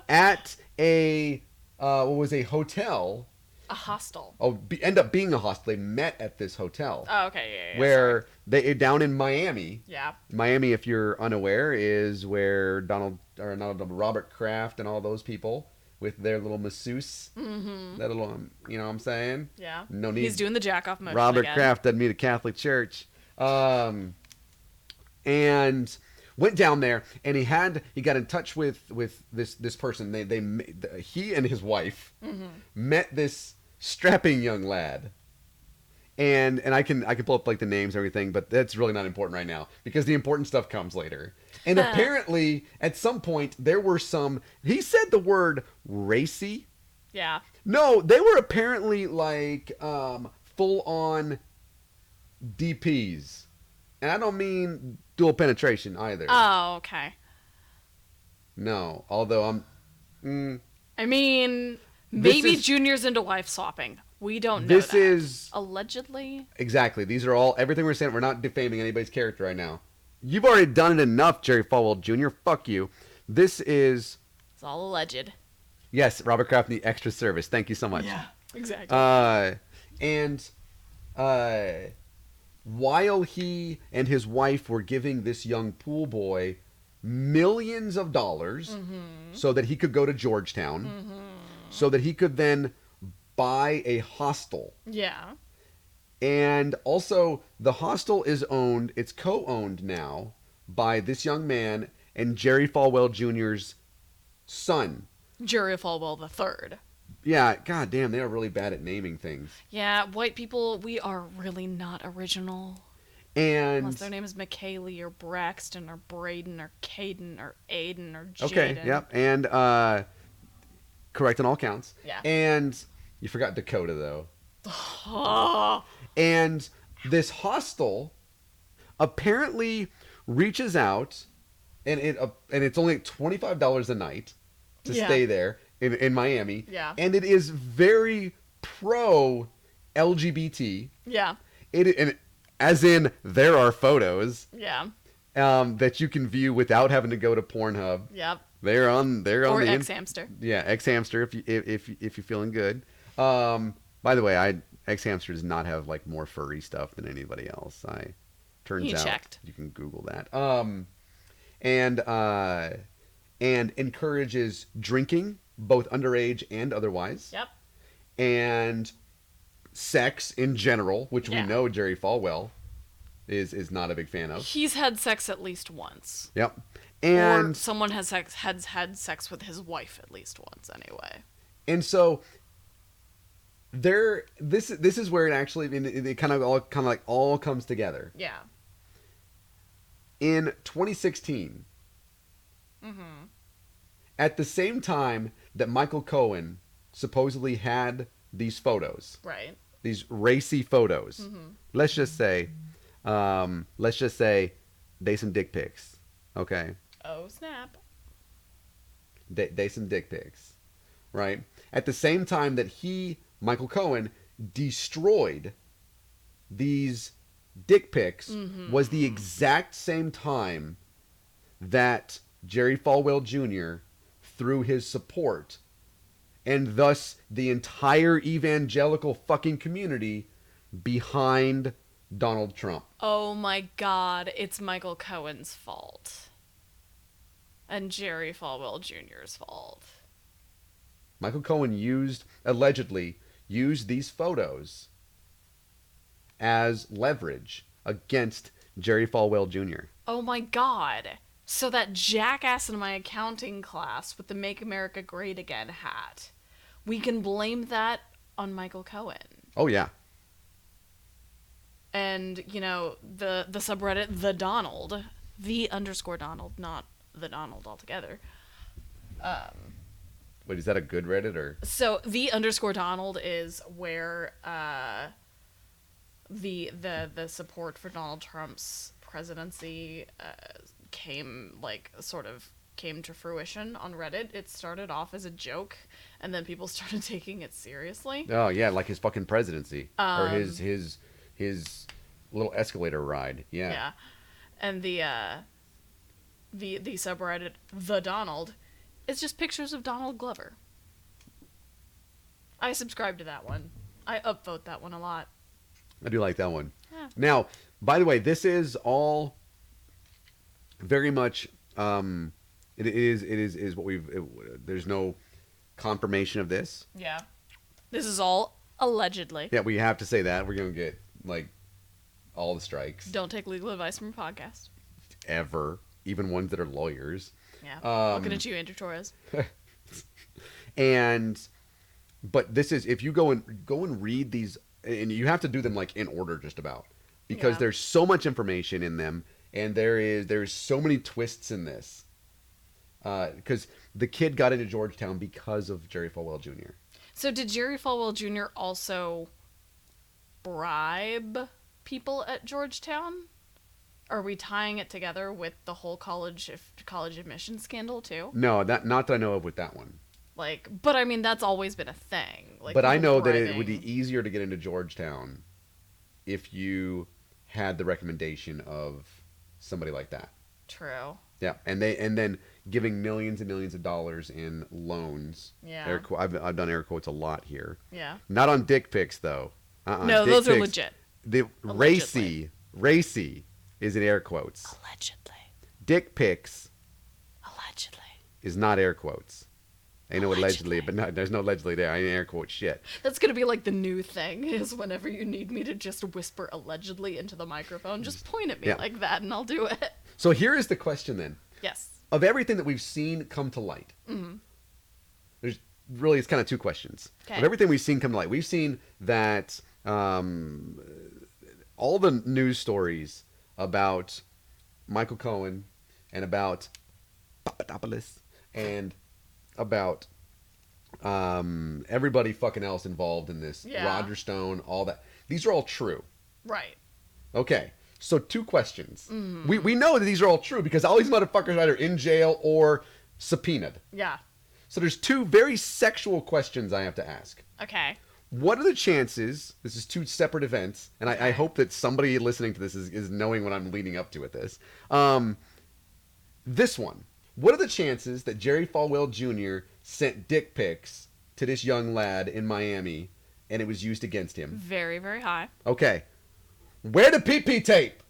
At a hotel. A hostel. End up being a hostel. They met at this hotel. Oh, okay, yeah. Where they down in Miami. Yeah. Miami, if you're unaware, is where Robert Kraft and all those people with their little masseuse. Mm-hmm. That little, you know what I'm saying? Yeah. No need. He's doing the jack off motion Robert again. Kraft doesn't meet a Catholic church. And went down there, and he got in touch with this person. He and his wife met this strapping young lad. And I can pull up like the names and everything, but that's really not important right now because the important stuff comes later. And apparently, at some point, there were some. He said the word racy. Yeah. No, they were apparently like full on DPs, and I don't mean dual penetration either. Oh, okay. No, although I mean, This maybe is- Junior's into wife swapping. We don't know this that. is Allegedly. exactly. These are all everything we're saying. We're not defaming anybody's character right now. You've already done it enough, Jerry Falwell Jr. Fuck you. This is It's all alleged. yes, Robert Kraft in the extra service. Thank you so much. Yeah, exactly. And while he and his wife were giving this young pool boy millions of dollars so that he could go to Georgetown, so that he could then buy a hostel. Yeah. And also, the hostel is owned, it's co-owned now by this young man and Jerry Falwell Jr.'s son. Jerry Falwell the third. Yeah, god damn, they are really bad at naming things. Yeah, white people, we are really not original. And Unless their name is McKaylee or Braxton or Braden or Caden or Aiden or Jaden. okay, yep, and correct on all counts. Yeah. And you forgot Dakota though. Oh, And this hostel apparently reaches out, and it's only $25 a night to Yeah. stay there in Miami. Yeah. And it is very pro LGBT. yeah. As in there are photos Yeah. that you can view without having to go to Pornhub. Yep. They're on Or the X-Hamster. Yeah, X Hamster if you're feeling good. By the way, X Hamster does not have like more furry stuff than anybody else. Turns You out checked. you can Google that. And encourages drinking, both underage and otherwise. Yep. And sex in general, which we Yeah. know Jerry Falwell is not a big fan of. He's had sex at least once. Yep. Or And someone has had sex with his wife at least once anyway. And so this is where it actually it kind of all comes together. Yeah. In 2016, at the same time that Michael Cohen supposedly had these photos, Right. these racy photos, let's just say they some dick pics, okay? Oh, snap. They some dick pics, right? At the same time that Michael Cohen, destroyed these dick pics was the exact same time that Jerry Falwell Jr. threw his support, and thus the entire evangelical fucking community behind Donald Trump. Oh my god, it's Michael Cohen's fault. And Jerry Falwell Jr.'s fault. Michael Cohen allegedly used these photos as leverage against Jerry Falwell Jr. Oh my god. So that jackass in my accounting class with the Make America Great Again hat, we can blame that on Michael Cohen. Oh yeah. And, you know, the subreddit The Donald, _Donald, not The Donald altogether. Wait, is that a good Reddit or? So the _Donald is where the support for Donald Trump's presidency came to fruition on Reddit. It started off as a joke, and then people started taking it seriously. Oh yeah, like his fucking presidency or his little escalator ride. Yeah. Yeah, and the subreddit The Donald is just pictures of Donald Glover. I subscribe to that one. I upvote that one a lot. I do like that one. Yeah. Now, by the way, this is all very much. It is what there's no confirmation of this. Yeah. This is all allegedly. Yeah, we have to say that we're gonna get like all the strikes Don't take legal advice from a podcast. ever, even ones that are lawyers. Yeah. Um, Looking at you, Andrew Torres. And But this is if you go and read these, and you have to do them like in order, just about, because Yeah. there's so much information in them, and there's so many twists in this. Because the kid got into Georgetown because of Jerry Falwell Jr. So did Jerry Falwell Jr. also bribe people at Georgetown? Are we tying it together with the whole college admission scandal too? No, not that I know of with that one. Like, but I mean, that's always been a thing. Like, But I people know that it bribing. would be easier to get into Georgetown if you had the recommendation of somebody like that. True. Yeah, and then giving millions and millions of dollars in loans. Yeah. I've done air quotes a lot here. Yeah. Not on dick pics though. No, Dick those are pics- legit. The racy is in air quotes. Allegedly. Dick pics Allegedly. is not air quotes. I know Allegedly. allegedly, but no, there's no allegedly there. I ain't air quote shit. That's gonna be like the new thing is whenever you need me to just whisper allegedly into the microphone, just point at me Yeah. like that and I'll do it. So here is the question then. Yes. Of everything that we've seen come to light, there's really, it's kind of two questions. Okay. Of everything we've seen come to light, we've seen that all the news stories about Michael Cohen and about Papadopoulos and about everybody fucking else involved in this, Yeah. Roger Stone, all that. These are all true. Right. Okay, so two questions. We know that these are all true because all these motherfuckers are either in jail or subpoenaed. Yeah. So there's two very sexual questions I have to ask. Okay. What are the chances, this is two separate events, and I hope that somebody listening to this is knowing what I'm leading up to with this. This one, what are the chances that Jerry Falwell Jr. sent dick pics to this young lad in Miami and it was used against him? Very, very high. Okay. Where the PP tape?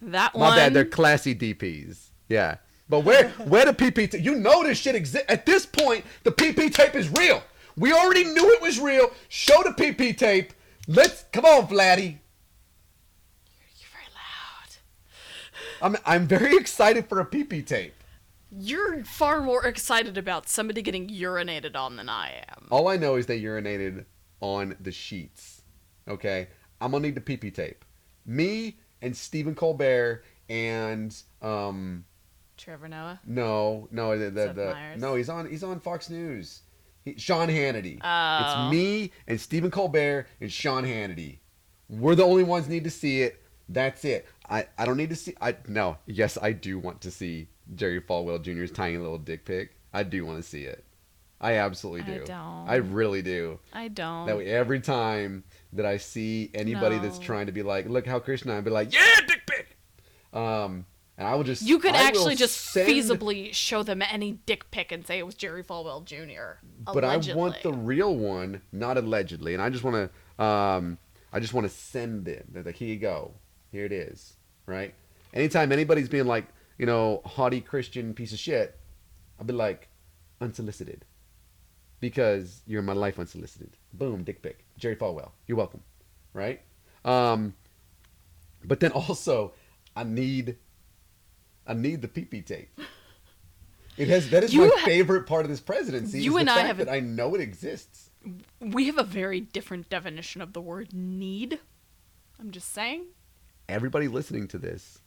That My one. bad, they're classy DPs. Yeah. But where the PP tape? You know this shit exists. At this point, the PP tape is real. We already knew it was real. Show the PP tape. Come on, Vladdy. You're very loud. I'm very excited for a PP tape. You're far more excited about somebody getting urinated on than I am. All I know is they urinated on the sheets. Okay? I'm gonna need the PP tape. Me and Stephen Colbert and Trevor Noah. no, Seth Meyers. no, he's on Fox News. Sean Hannity. Oh. It's me and Stephen Colbert and Sean Hannity. We're the only ones need to see it. That's it. I don't need to see. Yes, I do want to see Jerry Falwell Jr.'s tiny little dick pic. I do want to see it. I absolutely do. I don't. I really do. I don't. That way, every time that I see anybody that's No. trying to be like, look how Christian I am, be like, yeah, dick pic. And I will just. You could I will actually just send- feasibly show them any dick pic and say it was Jerry Falwell Jr. But Allegedly. I want the real one, not allegedly, and I just want to send it. They're like, here you go, here it is, right? Anytime anybody's being like, haughty Christian piece of shit, I'll be like, unsolicited, because you're in my life unsolicited. Boom, dick pic, Jerry Falwell, you're welcome, right? But then also, I need the pee-pee tape. That is my favorite part of this presidency. You is and the I fact have that I know it exists. We have a very different definition of the word need. I'm just saying. Everybody listening to this,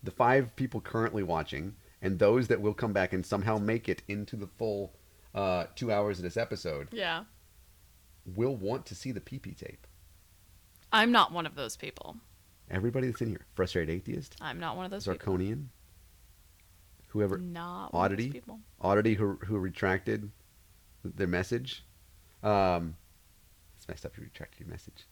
the 5 people currently watching, and those that will come back and somehow make it into the full 2 hours of this episode, Yeah. will want to see the pee-pee tape. I'm not one of those people. Everybody that's in here, frustrated atheist, I'm not one of those people. Zarkonian, whoever, Not one of those Oddity, people. Oddity who retracted their message. It's messed up. You retracted your message.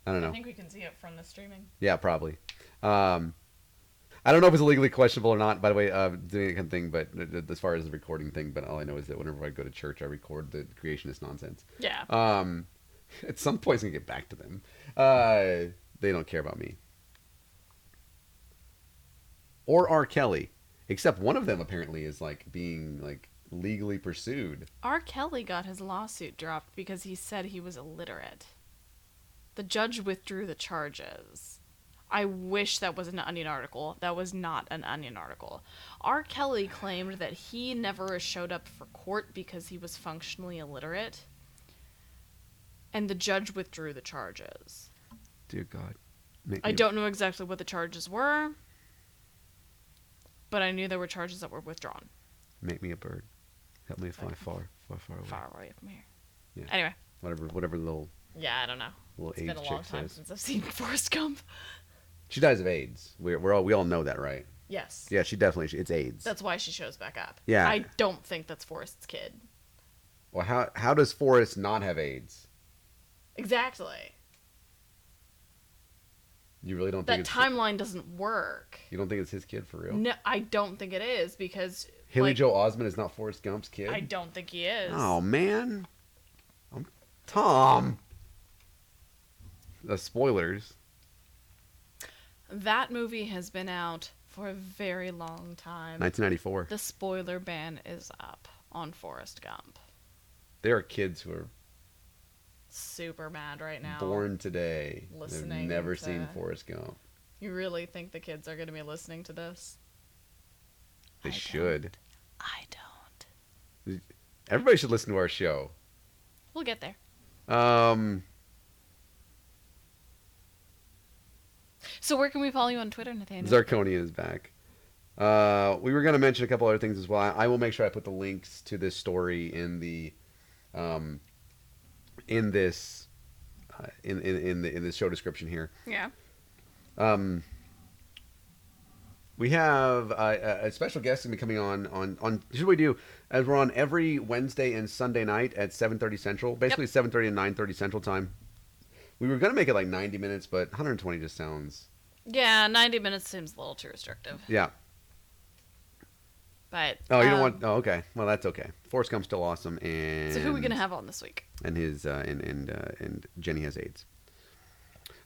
I don't know. I think we can see it from the streaming. Yeah, probably. I don't know if it's legally questionable or not, by the way, doing that kind of thing, but as far as the recording thing, but all I know is that whenever I go to church, I record the creationist nonsense. Yeah. At some point, it's going to get back to them. They don't care about me. Or R. Kelly. Except one of them apparently is being legally pursued. R. Kelly got his lawsuit dropped because he said he was illiterate. The judge withdrew the charges. I wish that was an Onion article. That was not an Onion article. R. Kelly claimed that he never showed up for court because he was functionally illiterate, and the judge withdrew the charges. Dear God. I don't know exactly what the charges were, but I knew there were charges that were withdrawn. Make me a bird. Help me fly far, far, far away. Far away from here. Yeah. Anyway. Whatever little Yeah, I don't know. little It's AIDS been a long chick time says. since I've seen Forrest Gump. She dies of AIDS. We all know that, right? Yes. Yeah, she definitely. It's AIDS. That's why she shows back up. Yeah. I don't think that's Forrest's kid. Well, how does Forrest not have AIDS? Exactly. You really don't That think timeline doesn't work. You don't think it's his kid for real? No, I don't think it is because Haley like, Joel Osment is not Forrest Gump's kid? I don't think he is. Oh, man. Tom. The spoilers. That movie has been out for a very long time. 1994. The spoiler ban is up on Forrest Gump. There are kids who are Super mad right now. born today. Listening They've never to- seen Forrest Gump. You really think the kids are going to be listening to this? They I should. I don't. Everybody should listen to our show. We'll get there. So where can we follow you on Twitter, Nathaniel? Zarconia is back. We were going to mention a couple other things as well. I will make sure I put the links to this story in the in this show description here. Yeah. We have a special guest going to be coming on. Should we do as we're on every Wednesday and Sunday night at 7:30 Central, basically 7:30 and 9:30 Central time. We were going to make it like 90 minutes, but 120 just sounds. Yeah, 90 minutes seems a little too restrictive. Yeah. But Oh, you don't want? Oh, okay. Well, that's okay. Forrest Gump's still awesome, and So who are we gonna have on this week? And his and Jenny has AIDS.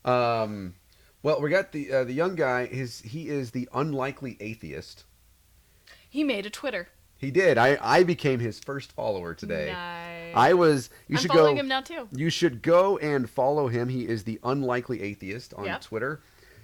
Well, we got the young guy. He is the unlikely atheist. He made a Twitter. He did. I became his first follower today. Nice. I'm following him now too. You should go and follow him. He is the unlikely atheist on Yep. Twitter.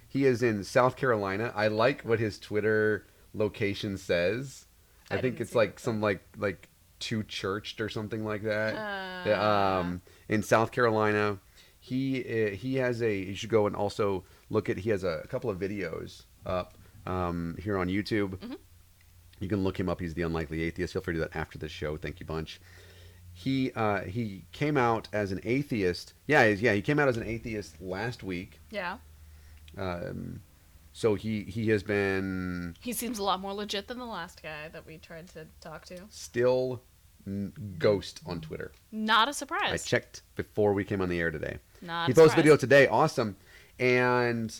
He is in South Carolina. I like what his Twitter location says. I think didn't it's see like that. some like too churched or something like that. Ah. In South Carolina, he has a. You should go and also look at. He has a couple of videos up here on YouTube. Mm-hmm. You can look him up. He's the unlikely atheist. Feel free to do that after the show. Thank you, bunch. He came out as an atheist. He came out as an atheist last week. Yeah. So he has been He seems a lot more legit than the last guy that we tried to talk to. still ghost on Twitter. Not a I surprise. checked before we came on the air today. Not He a posted a surprise. video today, awesome, and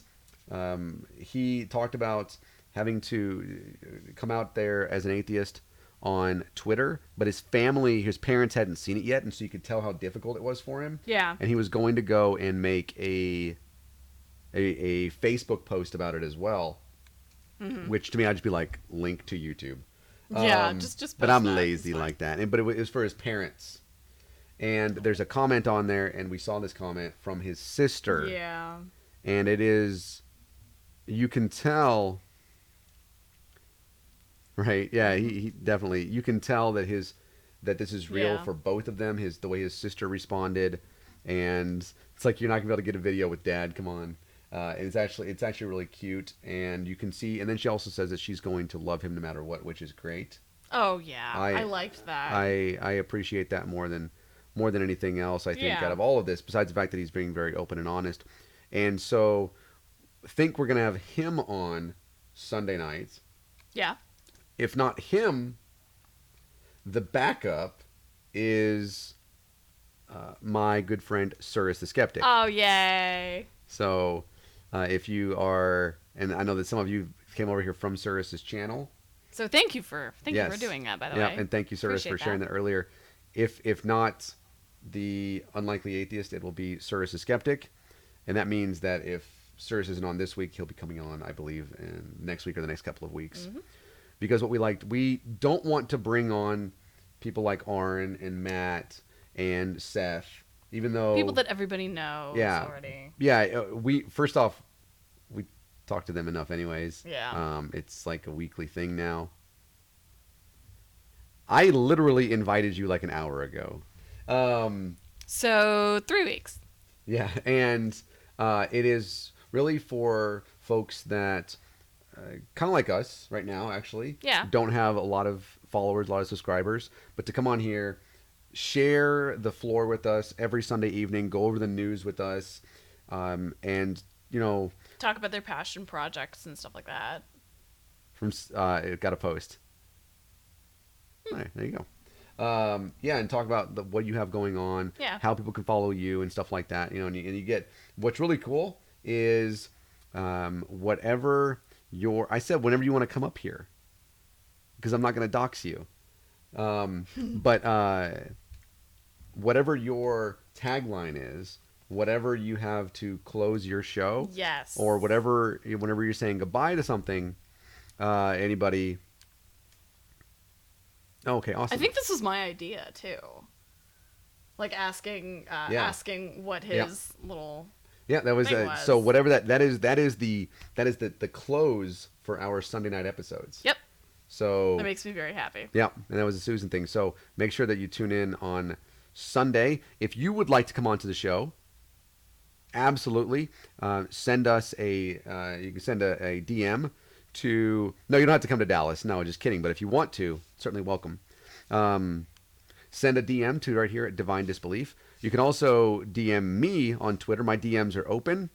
he talked about having to come out there as an atheist on Twitter, but his parents hadn't seen it yet, and so you could tell how difficult it was for him. Yeah. And he was going to go and make a Facebook post about it as well, which to me I'd just be like, link to YouTube. Yeah, just But post I'm that. lazy It's fine. like that. But it was for his parents. And there's a comment on there, and we saw this comment from his sister. Yeah. And it is, you can tell, right? Yeah, he definitely, you can tell that this is real Yeah. for both of them. The way his sister responded, and it's like you're not gonna be able to get a video with Dad. Come on. It's actually really cute, and you can see. And then she also says that she's going to love him no matter what, which is great. Oh yeah. I- I liked that. I appreciate that more than anything else. I think Yeah. out of all of this, besides the fact that he's being very open and honest, and so think we're gonna have him on Sunday nights. Yeah. If not him, the backup is my good friend Cyrus the Skeptic. Oh yay. So if you are, and I know that some of you came over here from Cyrus's channel. So thank you for Yes. doing that, by the Yeah, way. and thank you, Cyrus, for Appreciate sharing that. that earlier. If not the unlikely atheist, it will be Cyrus the Skeptic, and that means that if Cyrus isn't on this week, he'll be coming on, I believe, in next week or the next couple of weeks. Mm-hmm. Because we don't want to bring on people like Aaron and Matt and Seth, even though People that everybody knows Yeah. already. yeah, we first off, we talk to them enough anyways. Yeah. It's like a weekly thing now. I literally invited you like an hour ago. So 3 weeks. Yeah, and it is really for folks that kind of like us right now, actually. Yeah. Don't have a lot of followers, a lot of subscribers, but to come on here, share the floor with us every Sunday evening, go over the news with us, and, you know... Talk about their passion projects and stuff like that. It got a post. All right, there you go. Yeah, and talk about what you have going on, Yeah. how people can follow you and stuff like that. You know, and you get what's really cool is whatever whenever you want to come up here, because I'm not going to dox you. But whatever your tagline is, whatever you have to close your show, Yes. or whatever, whenever you're saying goodbye to something, anybody. Okay, awesome. I think this was my idea too. Like asking what his little Yeah, that was, thing was. So whatever that is the close for our Sunday night episodes. Yep. So That makes me very happy. yeah, and that was a Susan thing. So make sure that you tune in on Sunday. If you would like to come onto the show, absolutely, send us you can send a DM to. No, you don't have to come to Dallas. No, just kidding. But if you want to, certainly welcome. Send a DM to right here at Divine Disbelief. You can also DM me on Twitter. My DMs are open.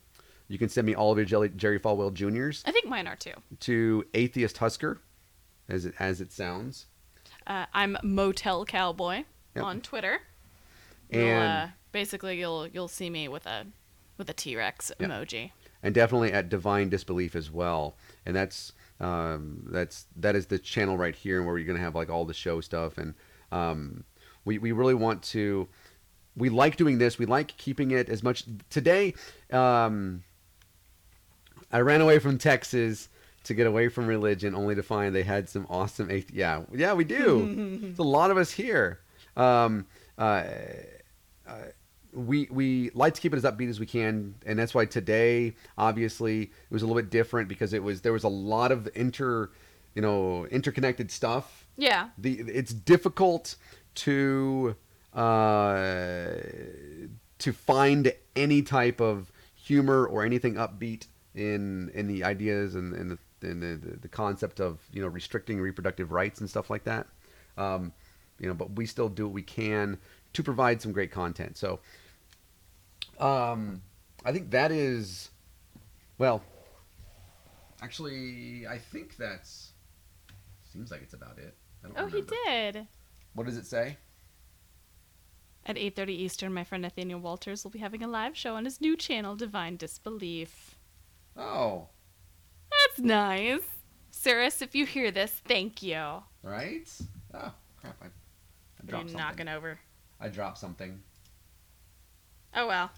You can send me all of your Jerry Falwell Jr.'s I think mine are too. to Atheist Husker, as it sounds. I'm Motel Cowboy Yep. on Twitter. And Basically you'll see me with a T-Rex Yep. emoji. and definitely at Divine Disbelief as well. And that is the channel right here where you're gonna have like all the show stuff. And we really want to. We like doing this. We like keeping it as much. Today, I ran away from Texas to get away from religion, only to find they had some awesome yeah, we do. There's a lot of us here. We like to keep it as upbeat as we can, and that's why today, obviously, it was a little bit different because there was a lot of interconnected stuff. Yeah. It's difficult to find any type of humor or anything upbeat in the ideas and the concept of restricting reproductive rights and stuff like that. But we still do what we can to provide some great content. So I think that is, well, actually, I think that's seems like it's about it. I don't remember. He did. What does it say? At 8:30 Eastern, my friend Nathaniel Walters will be having a live show on his new channel, Divine Disbelief. Oh, That's nice. Cirrus, if you hear this, thank you. right? Oh, crap. I What are dropped you something. knocking over? I dropped something. Oh, well.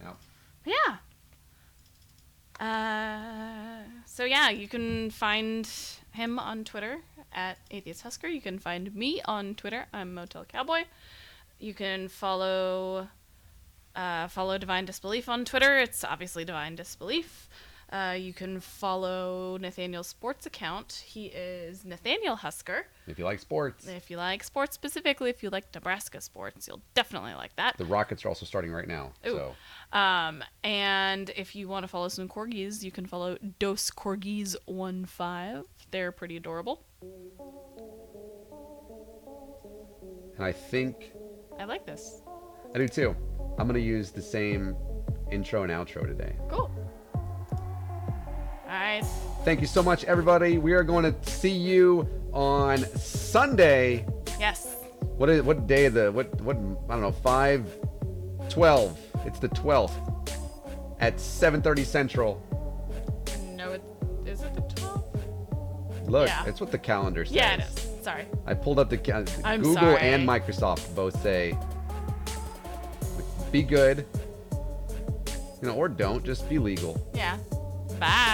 Yeah. Yeah. So yeah, you can find him on Twitter at Atheist Husker. You can find me on Twitter. I'm Motel Cowboy. You can follow Divine Disbelief on Twitter. It's obviously Divine Disbelief. You can follow Nathaniel's sports account. He is Nathaniel Husker. If you like sports. If you like sports, specifically if you like Nebraska sports, you'll definitely like that. The Rockets are also starting right now. Ooh. So And if you want to follow some corgis, you can follow Dos Corgis 15. They're pretty adorable. and I think I like this. I do too. I'm going to use the same intro and outro today. Cool. All right. Thank you so much, everybody. We are going to see you on Sunday. Yes. What day of the what I don't know, 5/12. It's the 12th at 7:30 Central. No, is it the 12th? Look, Yeah. it's what the calendar says. Yeah, it is. Sorry. I pulled up the I'm Google sorry. and Microsoft both say be good. Or don't, just be legal. Yeah. Bye.